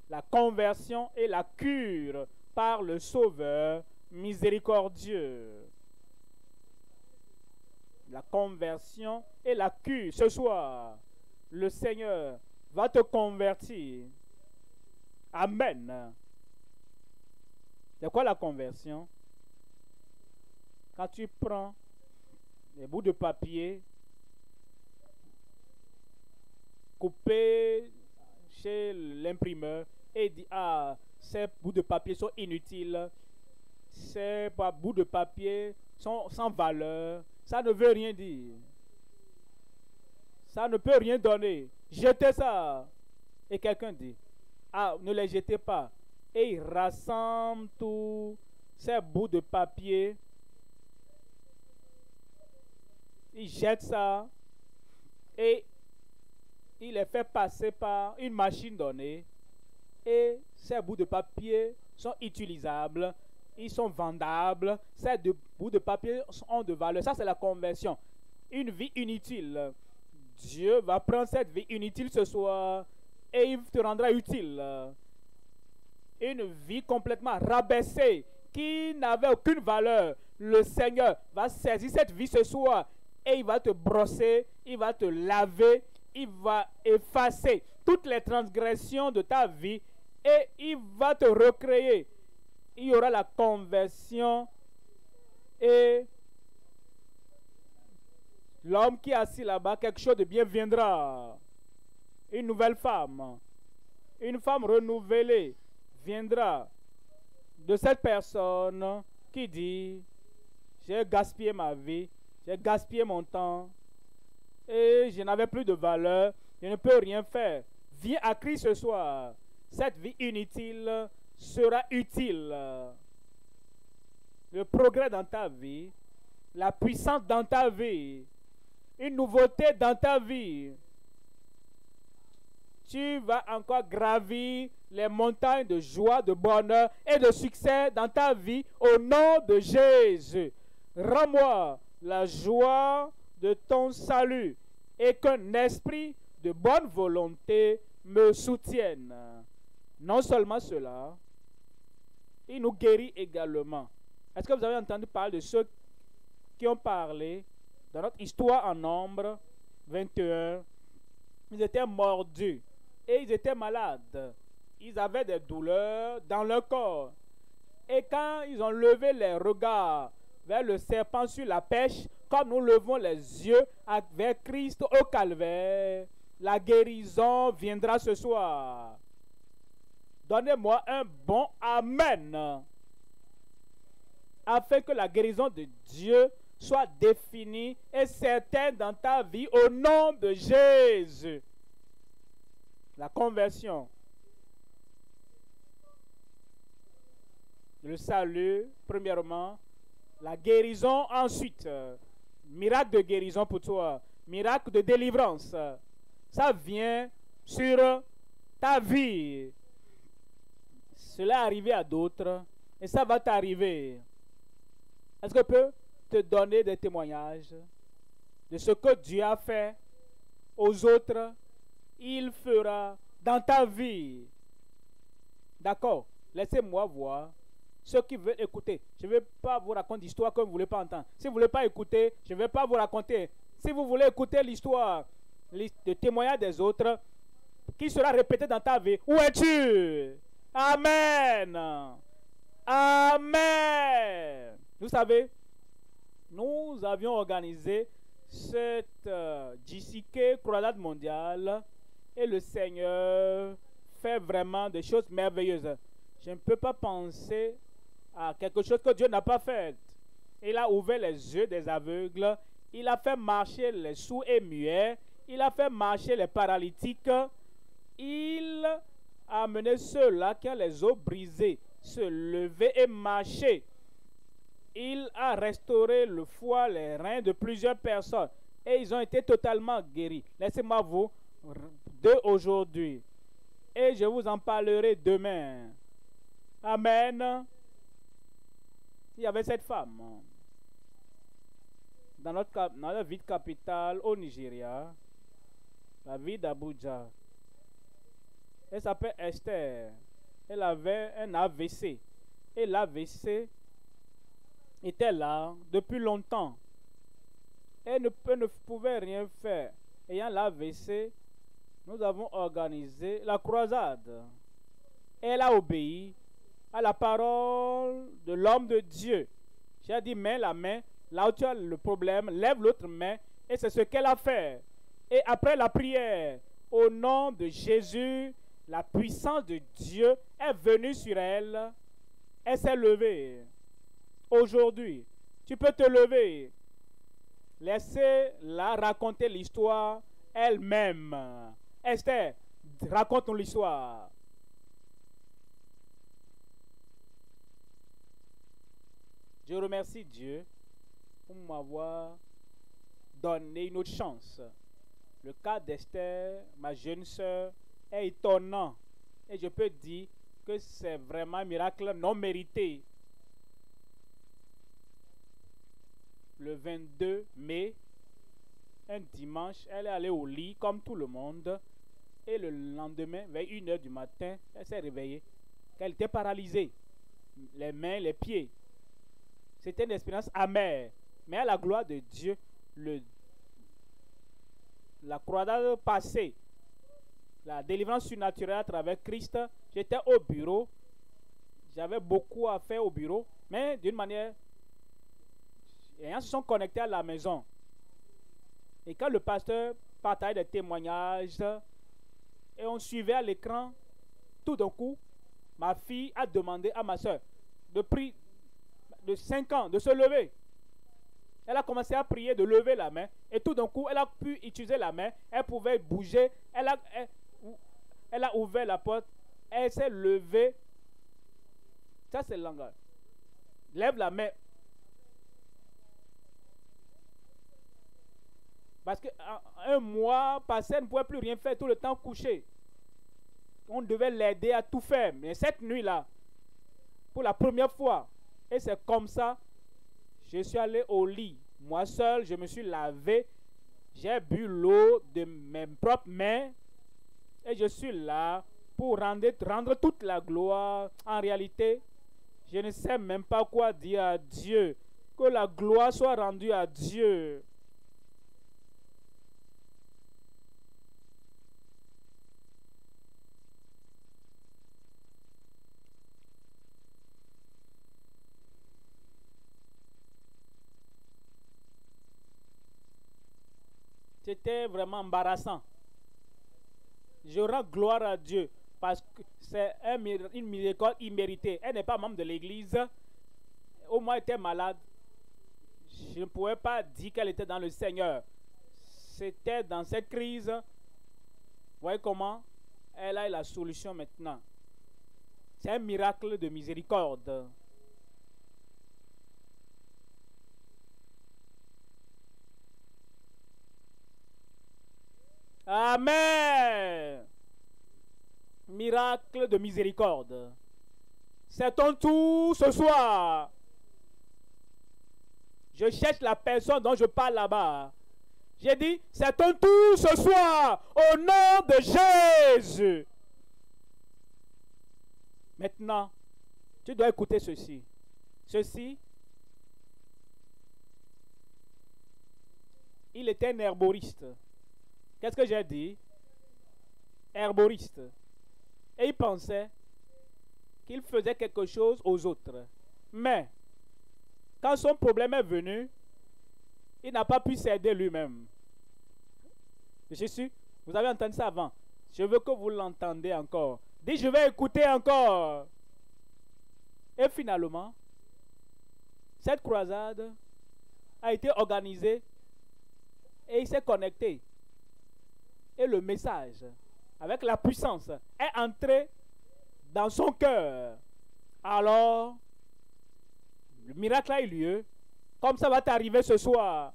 S1: la conversion et la cure par le Sauveur miséricordieux. La conversion et la cure. Ce soir, le Seigneur va te convertir. Amen. C'est quoi la conversion? Quand tu prends des bouts de papier coupés chez l'imprimeur et dit ah, ces bouts de papier sont inutiles, ces bouts de papier sont sans valeur, ça ne veut rien dire, ça ne peut rien donner, jetez ça. Et quelqu'un dit ah, ne les jetez pas. Et il rassemble tous ces bouts de papier. Il jette ça. Et il les fait passer par une machine donnée. Et ces bouts de papier sont utilisables. Ils sont vendables. Ces bouts de papier ont de valeur. Ça, c'est la conversion. Une vie inutile. Dieu va prendre cette vie inutile ce soir et il te rendra utile. Une vie complètement rabaissée, qui n'avait aucune valeur. Le Seigneur va saisir cette vie ce soir et il va te brosser, il va te laver, il va effacer toutes les transgressions de ta vie et il va te recréer. Il y aura la conversion et l'homme qui est assis là-bas, quelque chose de bien viendra. Une nouvelle femme, une femme renouvelée viendra de cette personne qui dit j'ai gaspillé ma vie, j'ai gaspillé mon temps et je n'avais plus de valeur, je ne peux rien faire. Viens à Christ ce soir. Cette vie inutile sera utile. Le progrès dans ta vie, la puissance dans ta vie, une nouveauté dans ta vie. Tu vas encore gravir les montagnes de joie, de bonheur et de succès dans ta vie au nom de Jésus. Rends-moi la joie de ton salut et qu'un esprit de bonne volonté me soutienne. Non seulement cela, il nous guérit également. Est-ce que vous avez entendu parler de ceux qui ont parlé dans notre histoire en Nombre 21? Ils étaient mordus. Et ils étaient malades. Ils avaient des douleurs dans leur corps. Et quand ils ont levé les regards vers le serpent sur la pêche, comme nous levons les yeux vers Christ au calvaire, la guérison viendra ce soir. Donnez-moi un bon Amen. Afin que la guérison de Dieu soit définie et certaine dans ta vie au nom de Jésus. La conversion, le salut, premièrement, la guérison ensuite, miracle de guérison pour toi, miracle de délivrance, ça vient sur ta vie. Cela est arrivé à d'autres et ça va t'arriver. Est-ce que je peux te donner des témoignages de ce que Dieu a fait aux autres? Il fera dans ta vie. D'accord? Laissez-moi voir ceux qui veulent écouter. Je ne vais pas vous raconter l'histoire que vous ne voulez pas entendre. Si vous ne voulez pas écouter, je ne vais pas vous raconter. Si vous voulez écouter l'histoire, le témoignage des autres, qui sera répété dans ta vie, où es-tu? Amen. Amen. Vous savez, nous avions organisé cette JCK croisade mondiale et le Seigneur fait vraiment des choses merveilleuses. Je ne peux pas penser à quelque chose que Dieu n'a pas fait. Il a ouvert les yeux des aveugles, il a fait marcher les sourds et muets, il a fait marcher les paralytiques, il a amené ceux-là qui ont les os brisés se lever et marcher. Il a restauré le foie, les reins de plusieurs personnes et ils ont été totalement guéris. Laissez-moi vous deux aujourd'hui et je vous en parlerai demain. Amen. Il y avait cette femme dans la ville capitale au Nigeria, la ville d'Abuja. Elle s'appelle Esther. Elle avait un AVC. Et l'AVC était là depuis longtemps. Elle ne pouvait rien faire. Ayant l'AVC, nous avons organisé la croisade. Elle a obéi à la parole de l'homme de Dieu. J'ai dit, mets la main là où tu as le problème, lève l'autre main. Et c'est ce qu'elle a fait. Et après la prière, au nom de Jésus, la puissance de Dieu est venue sur elle. Elle s'est levée. Aujourd'hui, tu peux te lever. Laissez-la raconter l'histoire elle-même. Esther, raconte-nous l'histoire. Je remercie Dieu pour m'avoir donné une autre chance. Le cas d'Esther, ma jeune sœur, est étonnant. Et je peux dire que c'est vraiment un miracle non mérité. Le 22 mai, un dimanche, elle est allée au lit comme tout le monde. Et le lendemain, vers 1h du matin, elle s'est réveillée. Elle était paralysée. Les mains, les pieds. C'était une expérience amère. Mais à la gloire de Dieu, la croisade passée, la délivrance surnaturelle à travers Christ, j'étais au bureau. J'avais beaucoup à faire au bureau. Mais d'une manière, les gens se sont connectés à la maison. Et quand le pasteur partageait des témoignages, et on suivait à l'écran, tout d'un coup, ma fille a demandé à ma soeur de 5 ans de se lever. Elle a commencé à prier de lever la main. Et tout d'un coup, elle a pu utiliser la main. Elle pouvait bouger. Elle a ouvert la porte. Elle s'est levée. Ça, c'est le langage. Lève la main. Parce qu'un mois passé, elle ne pouvait plus rien faire, tout le temps couché. On devait l'aider à tout faire. Mais cette nuit-là, pour la première fois, et c'est comme ça, je suis allé au lit. Moi seul, je me suis lavé. J'ai bu l'eau de mes propres mains. Et je suis là pour rendre toute la gloire. En réalité, je ne sais même pas quoi dire à Dieu. Que la gloire soit rendue à Dieu. C'était vraiment embarrassant. Je rends gloire à Dieu parce que c'est une miséricorde imméritée. Elle n'est pas membre de l'église. Au moins, elle était malade. Je ne pouvais pas dire qu'elle était dans le Seigneur. C'était dans cette crise. Vous voyez comment elle a la solution maintenant. C'est un miracle de miséricorde. Amen. Miracle de miséricorde. C'est ton tour ce soir. Je cherche la personne dont je parle là-bas. J'ai dit, c'est ton tour ce soir. Au nom de Jésus. Maintenant, tu dois écouter ceci. Ceci, il était un herboriste. Qu'est-ce que j'ai dit? Herboriste. Et il pensait qu'il faisait quelque chose aux autres. Mais, quand son problème est venu, il n'a pas pu s'aider lui-même. Jésus, vous avez entendu ça avant. Je veux que vous l'entendez encore. Dis, je vais écouter encore. Et finalement, cette croisade a été organisée et il s'est connecté. Et le message, avec la puissance, est entré dans son cœur. Alors, le miracle a eu lieu, comme ça va t'arriver ce soir.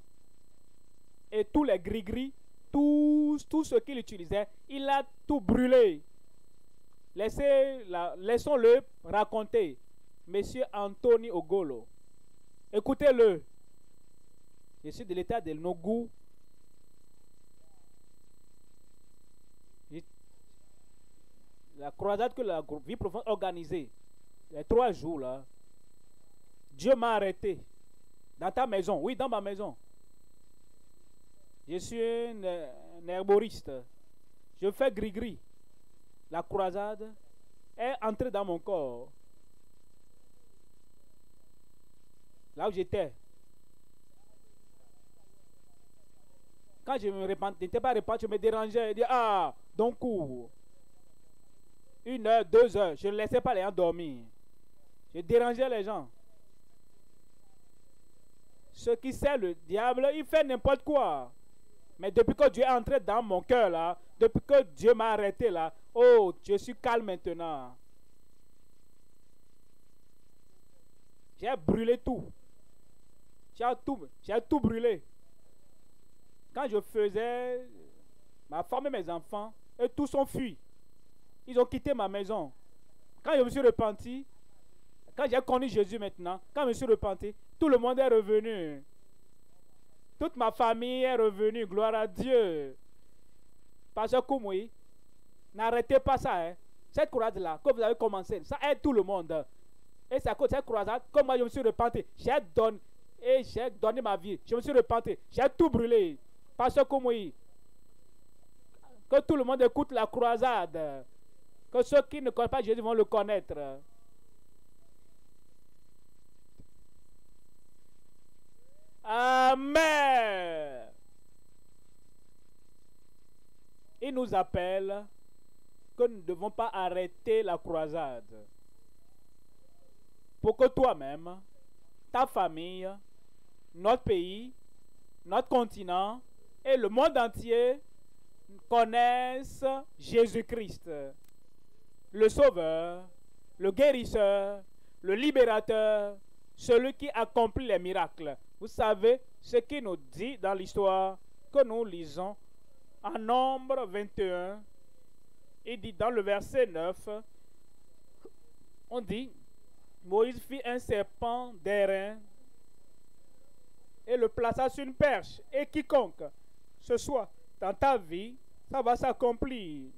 S1: Et tous les gris-gris, tout ce qu'il utilisait, il a tout brûlé. Laissons-le raconter. Monsieur Anthony Ogolo. Écoutez-le. Je suis de l'état de Nogu. La croisade que la vie profonde organisée, les 3 jours là, Dieu m'a arrêté. Dans ta maison, oui, dans ma maison. Je suis un herboriste. Je fais gris-gris. La croisade est entrée dans mon corps. Là où j'étais. Quand je me n'étais pas repenti, je me dérangeais. Je dis, ah, donc cours. 1 heure, 2 heures. Je ne laissais pas les gens dormir. Je dérangeais les gens. Ce qui sert le diable, il fait n'importe quoi. Mais depuis que Dieu est entré dans mon cœur là, depuis que Dieu m'a arrêté là, oh, je suis calme maintenant. J'ai brûlé tout. J'ai tout brûlé. Quand je faisais ma femme et mes enfants, et tous sont fuis. Ils ont quitté ma maison. Quand je me suis repenti, quand j'ai connu Jésus maintenant, quand je me suis repenti, tout le monde est revenu. Toute ma famille est revenue, gloire à Dieu. Pasteur Koumoui, n'arrêtez pas ça. Hein. Cette croisade-là, que vous avez commencé, ça aide tout le monde. Et c'est à cause de cette croisade, comme moi je me suis repenti, j'ai donné ma vie. Je me suis repenti, j'ai tout brûlé. Pasteur Koumoui, que tout le monde écoute la croisade. Que ceux qui ne connaissent pas Jésus vont le connaître. Amen. Il nous appelle que nous ne devons pas arrêter la croisade. Pour que toi-même, ta famille, notre pays, notre continent et le monde entier connaissent Jésus-Christ, le Sauveur, le Guérisseur, le Libérateur, celui qui accomplit les miracles. Vous savez ce qu'il nous dit dans l'histoire que nous lisons en Nombre 21. Il dit dans le verset 9, on dit, Moïse fit un serpent d'airain et le plaça sur une perche. Et quiconque ce soit dans ta vie, ça va s'accomplir.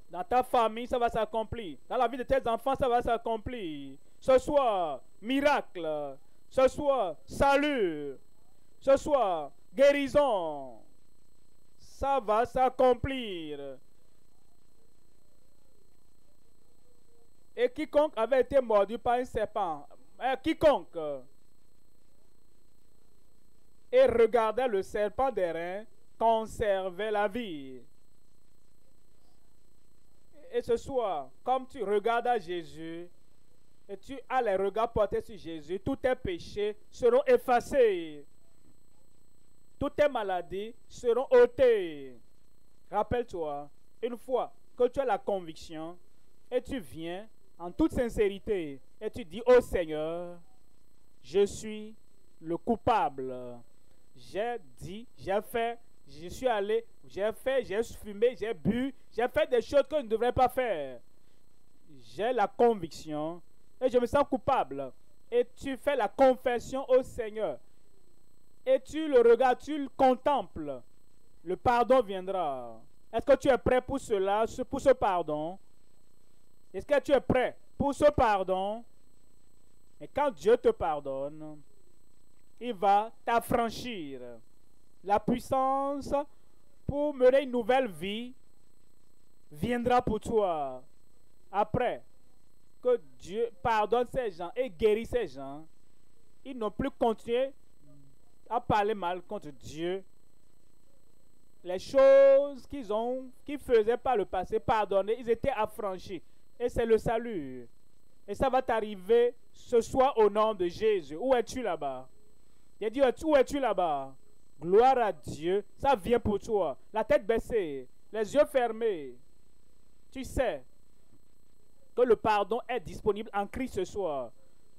S1: Dans ta famille, ça va s'accomplir. Dans la vie de tes enfants, ça va s'accomplir. Ce soir, miracle. Ce soir, salut. Ce soir, guérison. Ça va s'accomplir. Et quiconque avait été mordu par un serpent, quiconque, et regardait le serpent d'airain, conservait la vie. Et ce soir, comme tu regardes à Jésus, et tu as les regards portés sur Jésus, tous tes péchés seront effacés. Toutes tes maladies seront ôtées. Rappelle-toi, une fois que tu as la conviction, et tu viens en toute sincérité, et tu dis, oh Seigneur, je suis le coupable. J'ai dit, j'ai fait, je suis allé, j'ai fait, j'ai fumé, j'ai bu, j'ai fait des choses que je ne devrais pas faire. J'ai la conviction et je me sens coupable. Et tu fais la confession au Seigneur. Et tu le regardes, tu le contemples. Le pardon viendra. Est-ce que tu es prêt pour cela, pour ce pardon? Est-ce que tu es prêt pour ce pardon? Et quand Dieu te pardonne, il va t'affranchir. La puissance pour mener une nouvelle vie viendra pour toi. après que Dieu pardonne ces gens et guérit ces gens, ils n'ont plus continué à parler mal contre Dieu. Les choses qu'ils faisaient par le passé, pardonner, ils étaient affranchis. Et c'est le salut. Et ça va t'arriver ce soir au nom de Jésus. Où es-tu là-bas? Il a dit, où es-tu là-bas? Gloire à Dieu. Ça vient pour toi. La tête baissée, les yeux fermés. Tu sais que le pardon est disponible en Christ ce soir.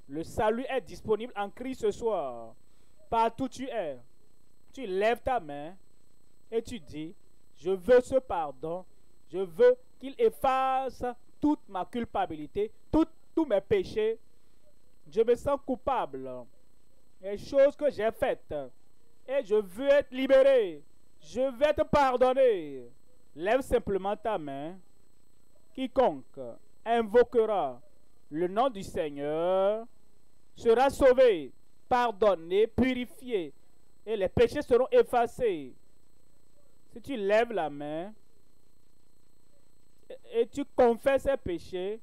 S1: Le salut est disponible en Christ ce soir. Partout où tu es, tu lèves ta main et tu dis, je veux ce pardon. Je veux qu'il efface toute ma culpabilité, tous mes péchés. Je me sens coupable. Les choses que j'ai faites. Et je veux être libéré. Je veux être pardonné. Lève simplement ta main. Quiconque invoquera le nom du Seigneur sera sauvé, pardonné, purifié. Et les péchés seront effacés. Si tu lèves la main et tu confesses ces péchés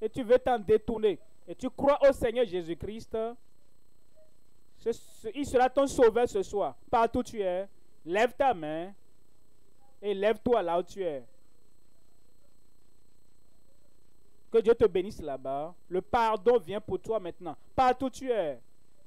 S1: et tu veux t'en détourner et tu crois au Seigneur Jésus-Christ, il sera ton sauveur ce soir. Partout où tu es, lève ta main et lève-toi là où tu es. Que Dieu te bénisse là-bas. Le pardon vient pour toi maintenant. Partout où tu es,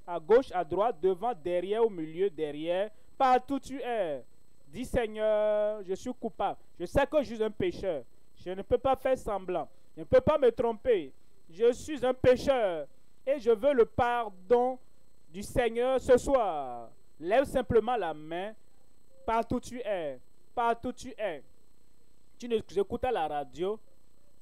S1: à gauche, à droite, devant, derrière, au milieu, derrière, partout où tu es. Dis Seigneur, je suis coupable. Je sais que je suis un pécheur. Je ne peux pas faire semblant. Je ne peux pas me tromper. Je suis un pécheur. Et je veux le pardon du Seigneur ce soir. Lève simplement la main. Partout où tu es. Partout où tu es. Tu nous écoutes à la radio.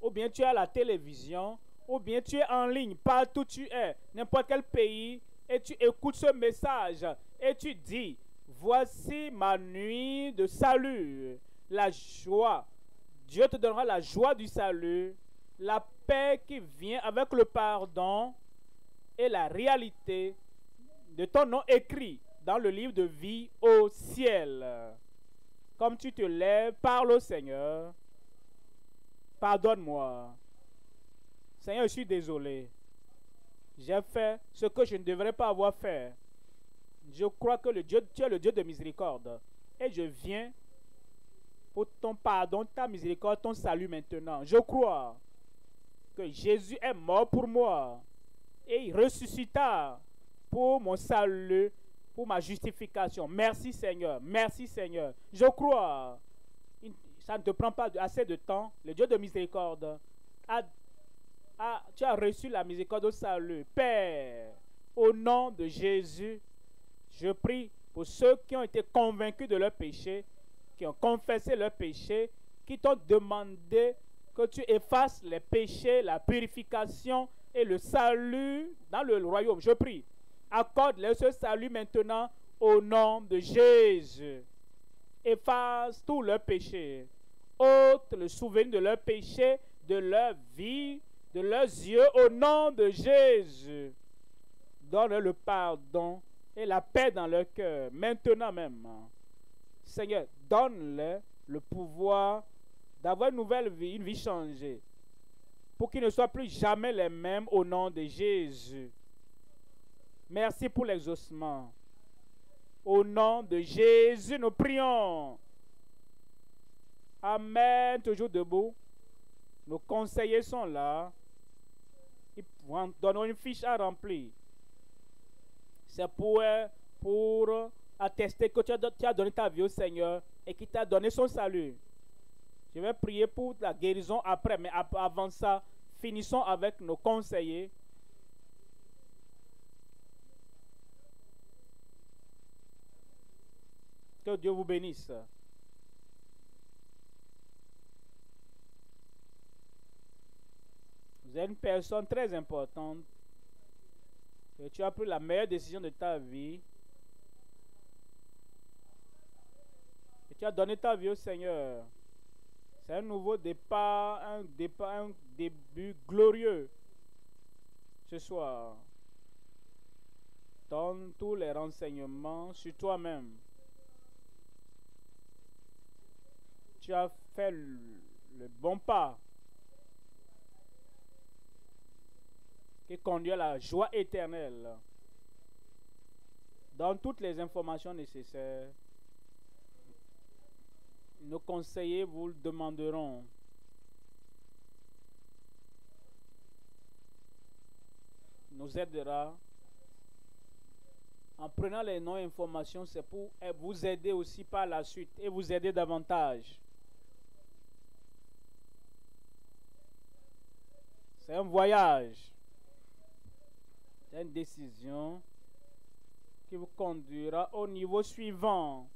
S1: Ou bien tu es à la télévision. Ou bien tu es en ligne. Partout où tu es. N'importe quel pays. Et tu écoutes ce message. Et tu dis, voici ma nuit de salut, la joie. Dieu te donnera la joie du salut, la paix qui vient avec le pardon et la réalité de ton nom écrit dans le livre de vie au ciel. Comme tu te lèves, parle au Seigneur. Pardonne-moi. Seigneur, je suis désolé. J'ai fait ce que je ne devrais pas avoir fait. Je crois que tu es le Dieu de miséricorde. Et je viens pour ton pardon, ta miséricorde, ton salut maintenant. Je crois que Jésus est mort pour moi. Et il ressuscita pour mon salut, pour ma justification. Merci Seigneur. Merci Seigneur. Je crois. Ça ne te prend pas assez de temps. Le Dieu de miséricorde tu as reçu la miséricorde au salut. Père, au nom de Jésus, je prie pour ceux qui ont été convaincus de leur péché, qui ont confessé leur péché, qui t'ont demandé que tu effaces les péchés, la purification et le salut dans le royaume. Je prie, accorde-leur ce salut maintenant au nom de Jésus. Efface tous leurs péchés. Ôte le souvenir de leurs péchés, de leur vie, de leurs yeux au nom de Jésus. Donne le pardon et la paix dans leur cœur, maintenant même. Seigneur, donne-leur le pouvoir d'avoir une nouvelle vie, une vie changée, pour qu'ils ne soient plus jamais les mêmes au nom de Jésus. Merci pour l'exaucement. Au nom de Jésus, nous prions. Amen. Toujours debout. Nos conseillers sont là. Ils vont donner une fiche à remplir. C'est pour attester que tu as donné ta vie au Seigneur et qu'il t'a donné son salut. Je vais prier pour la guérison après, mais avant ça, finissons avec nos conseillers. Que Dieu vous bénisse. Vous êtes une personne très importante. Et tu as pris la meilleure décision de ta vie. Et tu as donné ta vie au Seigneur. C'est un nouveau départ, un début glorieux. Ce soir, donne tous les renseignements sur toi-même. Tu as fait le bon pas. qui conduit à la joie éternelle. Donne toutes les informations nécessaires. Nos conseillers vous le demanderont. Nous aidera. En prenant les noms et informations, c'est pour vous aider aussi par la suite et vous aider davantage. C'est un voyage. C'est une décision qui vous conduira au niveau suivant.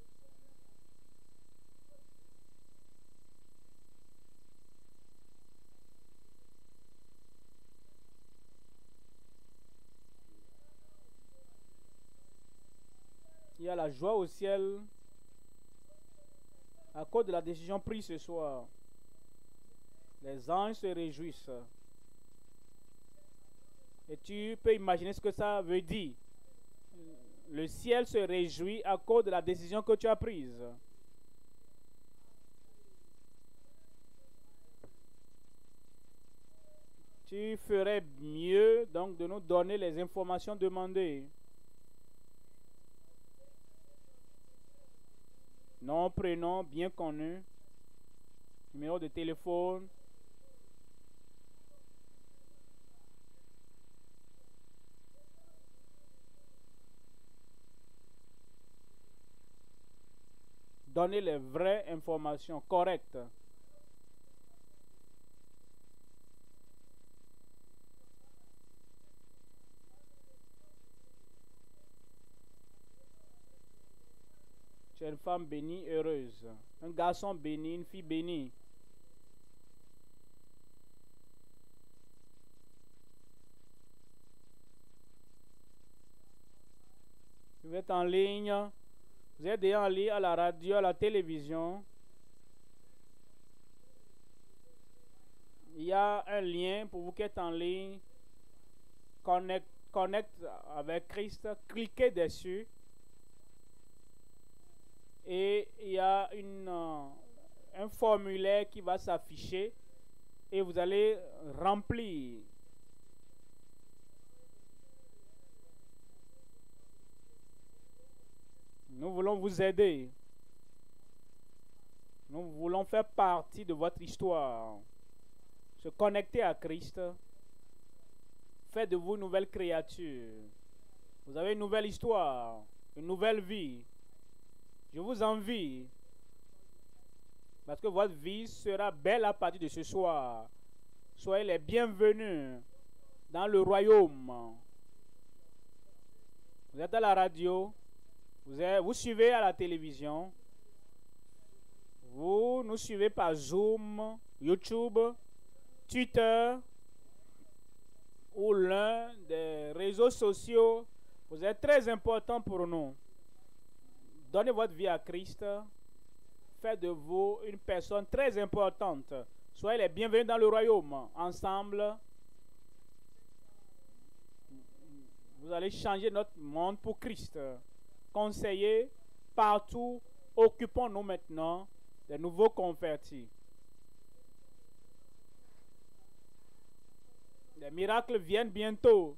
S1: Il y a la joie au ciel à cause de la décision prise ce soir. Les anges se réjouissent. Et tu peux imaginer ce que ça veut dire. Le ciel se réjouit à cause de la décision que tu as prise. Tu ferais mieux donc de nous donner les informations demandées. Nom, prénom bien connu, numéro de téléphone, donnez les vraies informations correctes. Tu es une femme bénie, heureuse. Un garçon béni, une fille bénie. Vous êtes en ligne. Vous êtes déjà en ligne à la radio, à la télévision. Il y a un lien pour vous qui êtes en ligne. Connect avec Christ. Cliquez dessus. Et il y a un formulaire qui va s'afficher et vous allez remplir. Nous voulons vous aider. Nous voulons faire partie de votre histoire. Se connecter à Christ. Faites de vous une nouvelle créature. Vous avez une nouvelle histoire, une nouvelle vie. Je vous envie parce que votre vie sera belle à partir de ce soir. Soyez les bienvenus dans le royaume. Vous êtes à la radio, vous suivez à la télévision, vous nous suivez par Zoom, YouTube, Twitter ou l'un des réseaux sociaux. Vous êtes très important pour nous. Donnez votre vie à Christ. Faites de vous une personne très importante. Soyez les bienvenus dans le royaume. Ensemble, vous allez changer notre monde pour Christ. Conseillers partout, occupons-nous maintenant des nouveaux convertis. Les miracles viennent bientôt.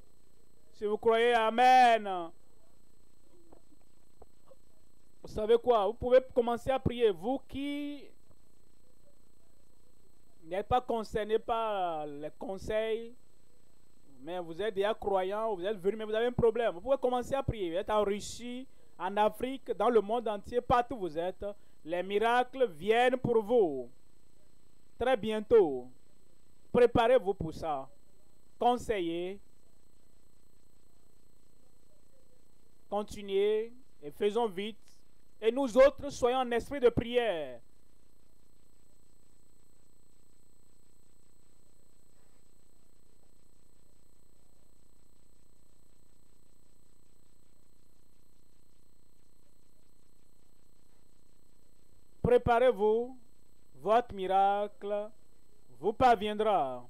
S1: Si vous croyez, amen. Vous savez quoi? Vous pouvez commencer à prier. Vous qui n'êtes pas concernés par les conseils, mais vous êtes déjà croyants, vous êtes venus, mais vous avez un problème. Vous pouvez commencer à prier. Vous êtes en Russie, en Afrique, dans le monde entier, partout où vous êtes. Les miracles viennent pour vous. Très bientôt. Préparez-vous pour ça. Conseillez. Continuez et faisons vite. Et nous autres, soyons en esprit de prière. Préparez-vous, votre miracle vous parviendra.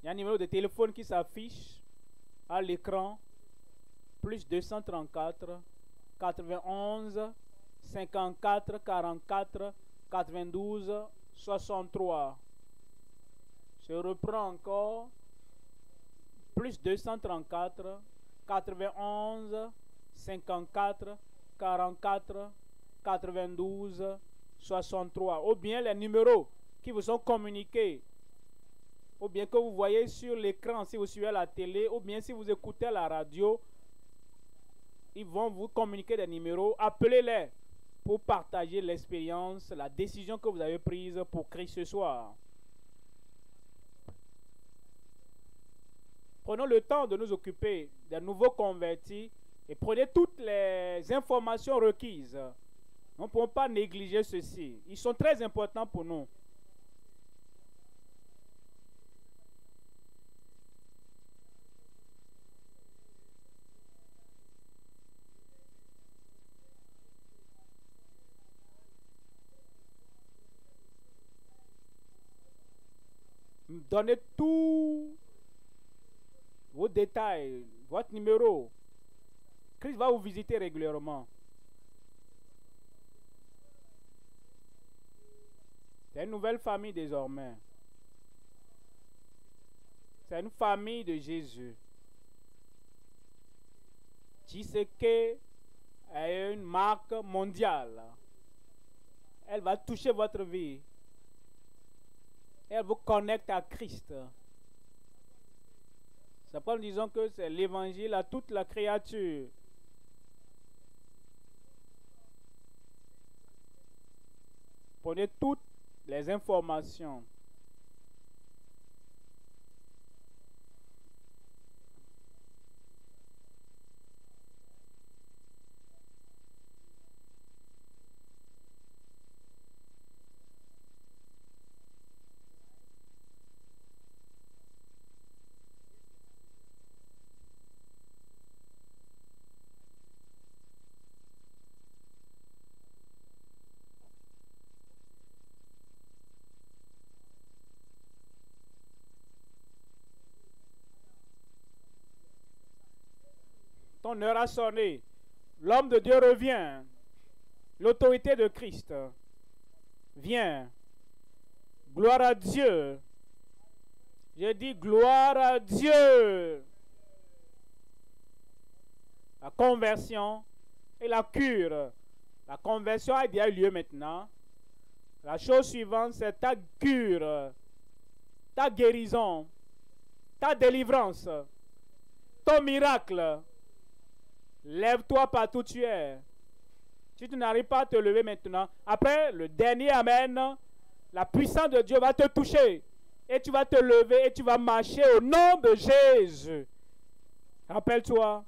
S1: Il y a un numéro de téléphone qui s'affiche à l'écran. Plus 234 91 54 44 92 63. Je reprends encore. Plus 234 91 54 44 92 63. Ou bien les numéros qui vous sont communiqués, ou bien que vous voyez sur l'écran si vous suivez la télé, ou bien si vous écoutez la radio, ils vont vous communiquer des numéros. Appelez-les pour partager l'expérience, la décision que vous avez prise pour Christ ce soir. Prenons le temps de nous occuper des nouveaux convertis et prenez toutes les informations requises. Nous ne pouvons pas négliger ceci. Ils sont très importants pour nous. Donnez tous vos détails, votre numéro. Christ va vous visiter régulièrement. C'est une nouvelle famille désormais. C'est une famille de Jésus. JCK est une marque mondiale. Elle va toucher votre vie. Elle vous connecte à Christ. C'est pourquoi nous disons que c'est l'évangile à toute la créature. Prenez toutes les informations. Ton heure a sonné. L'homme de Dieu revient. L'autorité de Christ vient. Gloire à Dieu. Je dis gloire à Dieu. La conversion et la cure. La conversion a déjà eu lieu maintenant. La chose suivante, c'est ta cure, ta guérison, ta délivrance, ton miracle. Lève-toi partout où tu es. Si tu n'arrives pas à te lever maintenant, après le dernier Amen, la puissance de Dieu va te toucher. Et tu vas te lever et tu vas marcher au nom de Jésus. Rappelle-toi,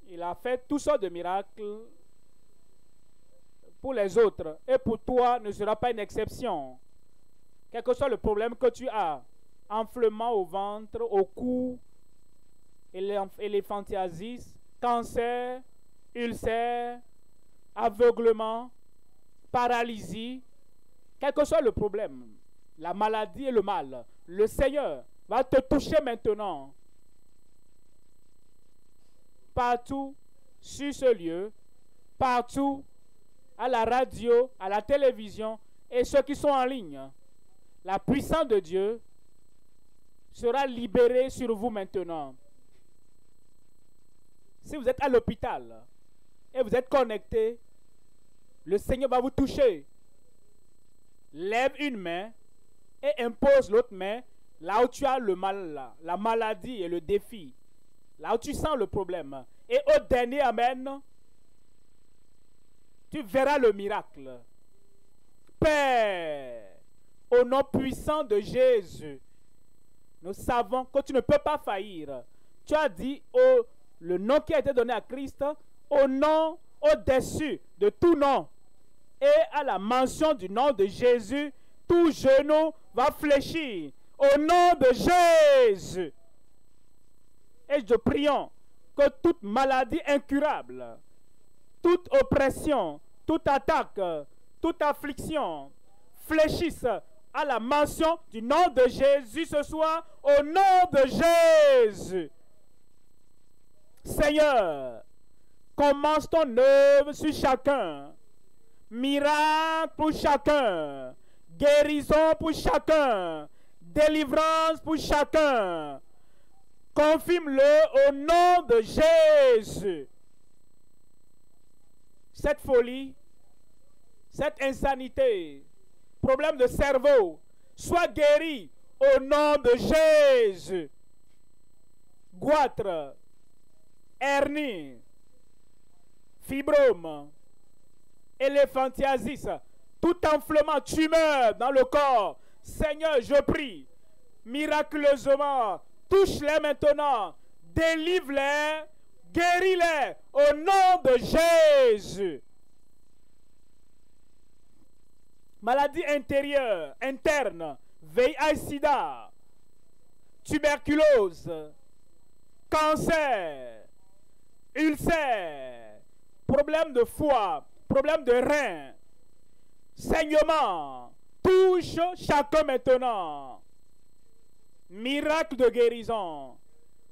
S1: il a fait toutes sortes de miracles pour les autres. Et pour toi, ne sera pas une exception. Quel que soit le problème que tu as, enflement au ventre, au cou, éléphantiasis, cancer, ulcère, aveuglement, paralysie, quel que soit le problème, la maladie et le mal, le Seigneur va te toucher maintenant. Partout sur ce lieu, partout à la radio, à la télévision et ceux qui sont en ligne. La puissance de Dieu sera libérée sur vous maintenant. Si vous êtes à l'hôpital et vous êtes connecté, le Seigneur va vous toucher. Lève une main et impose l'autre main là où tu as le mal, là, la maladie et le défi, là où tu sens le problème. Et au dernier Amen, tu verras le miracle. Père, au nom puissant de Jésus, nous savons que tu ne peux pas faillir. Tu as dit le nom qui a été donné à Christ, au nom au-dessus de tout nom. Et à la mention du nom de Jésus, tout genou va fléchir. Au nom de Jésus. Et je prie que toute maladie incurable, toute oppression, toute attaque, toute affliction fléchisse à la mention du nom de Jésus ce soir, au nom de Jésus. Seigneur, Commence ton œuvre sur chacun. Miracle pour chacun. Guérison pour chacun. Délivrance pour chacun. Confirme-le au nom de Jésus. Cette folie, cette insanité, problème de cerveau, soit guéri au nom de Jésus. Goitre, hernie, fibrome, éléphantiasis, tout enflement, tumeur dans le corps. Seigneur, je prie, miraculeusement, touche-les maintenant, délivre-les, guéris-les au nom de Jésus. Maladie intérieure, interne, VIH-Sida, tuberculose, cancer, ulcère, problème de foie, problème de rein, saignement, touche chacun maintenant. Miracle de guérison,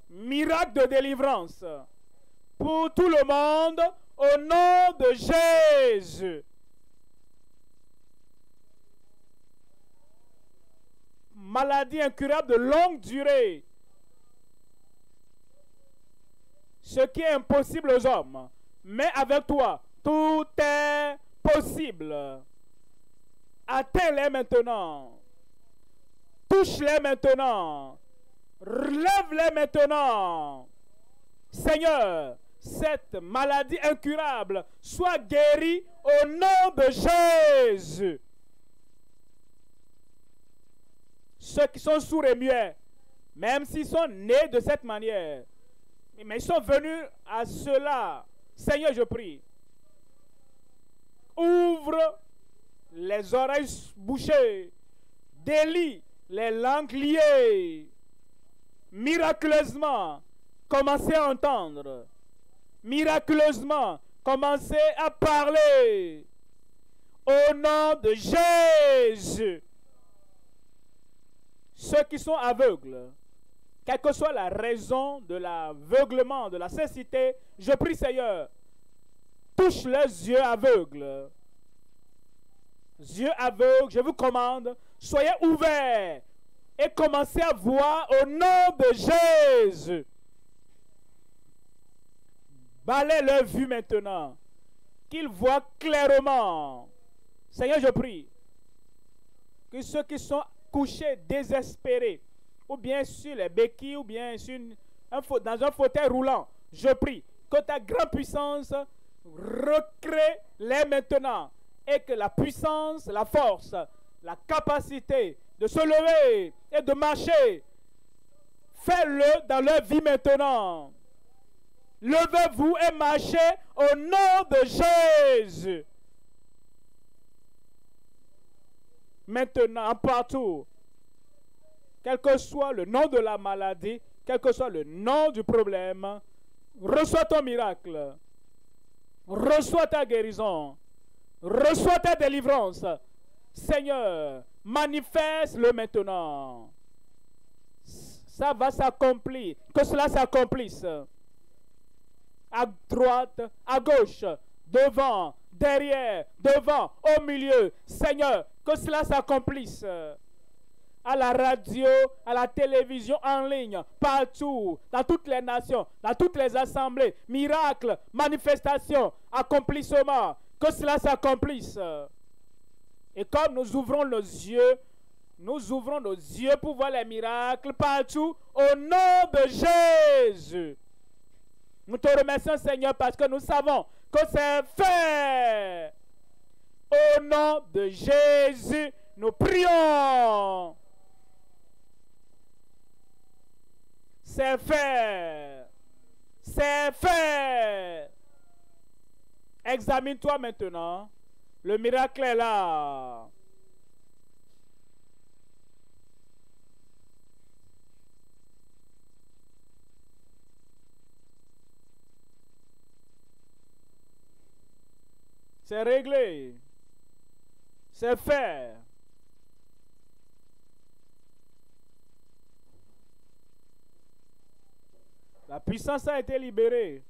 S1: miracle de délivrance pour tout le monde au nom de Jésus. Maladie incurable de longue durée, ce qui est impossible aux hommes, mais avec toi, tout est possible. Atteins-les maintenant. Touche-les maintenant. Relève-les maintenant. Seigneur, cette maladie incurable soit guérie au nom de Jésus. Ceux qui sont sourds et muets, même s'ils sont nés de cette manière, mais ils sont venus à cela. Seigneur, je prie. Ouvre les oreilles bouchées. Délie les langues liées. Miraculeusement, commencez à entendre. Miraculeusement, commencez à parler. Au nom de Jésus. Ceux qui sont aveugles, quelle que soit la raison de l'aveuglement, de la cécité, je prie Seigneur, touche les yeux aveugles. Yeux aveugles, je vous commande, soyez ouverts et commencez à voir au nom de Jésus. Balayez leur vue maintenant, qu'ils voient clairement. Seigneur, je prie que ceux qui sont couchés, désespérés, ou bien sur les béquilles, ou bien dans un fauteuil roulant, je prie que ta grande puissance recrée-les maintenant et que la puissance, la force, la capacité de se lever et de marcher, fais-le dans leur vie maintenant. Levez-vous et marchez au nom de Jésus. Maintenant, partout, quel que soit le nom de la maladie, quel que soit le nom du problème, reçois ton miracle, reçois ta guérison, reçois ta délivrance. Seigneur, manifeste-le maintenant. Ça va s'accomplir, que cela s'accomplisse. À droite, à gauche, devant, derrière, devant, au milieu. Seigneur, que cela s'accomplisse. À la radio, à la télévision, en ligne, partout, dans toutes les nations, dans toutes les assemblées. Miracles, manifestations, accomplissements. Que cela s'accomplisse. Et comme nous ouvrons nos yeux pour voir les miracles partout, au nom de Jésus. Nous te remercions, Seigneur, parce que nous savons que c'est fait. Au nom de Jésus, nous prions. C'est fait. C'est fait. Examine-toi maintenant. Le miracle est là. C'est réglé. C'est fait. La puissance a été libérée.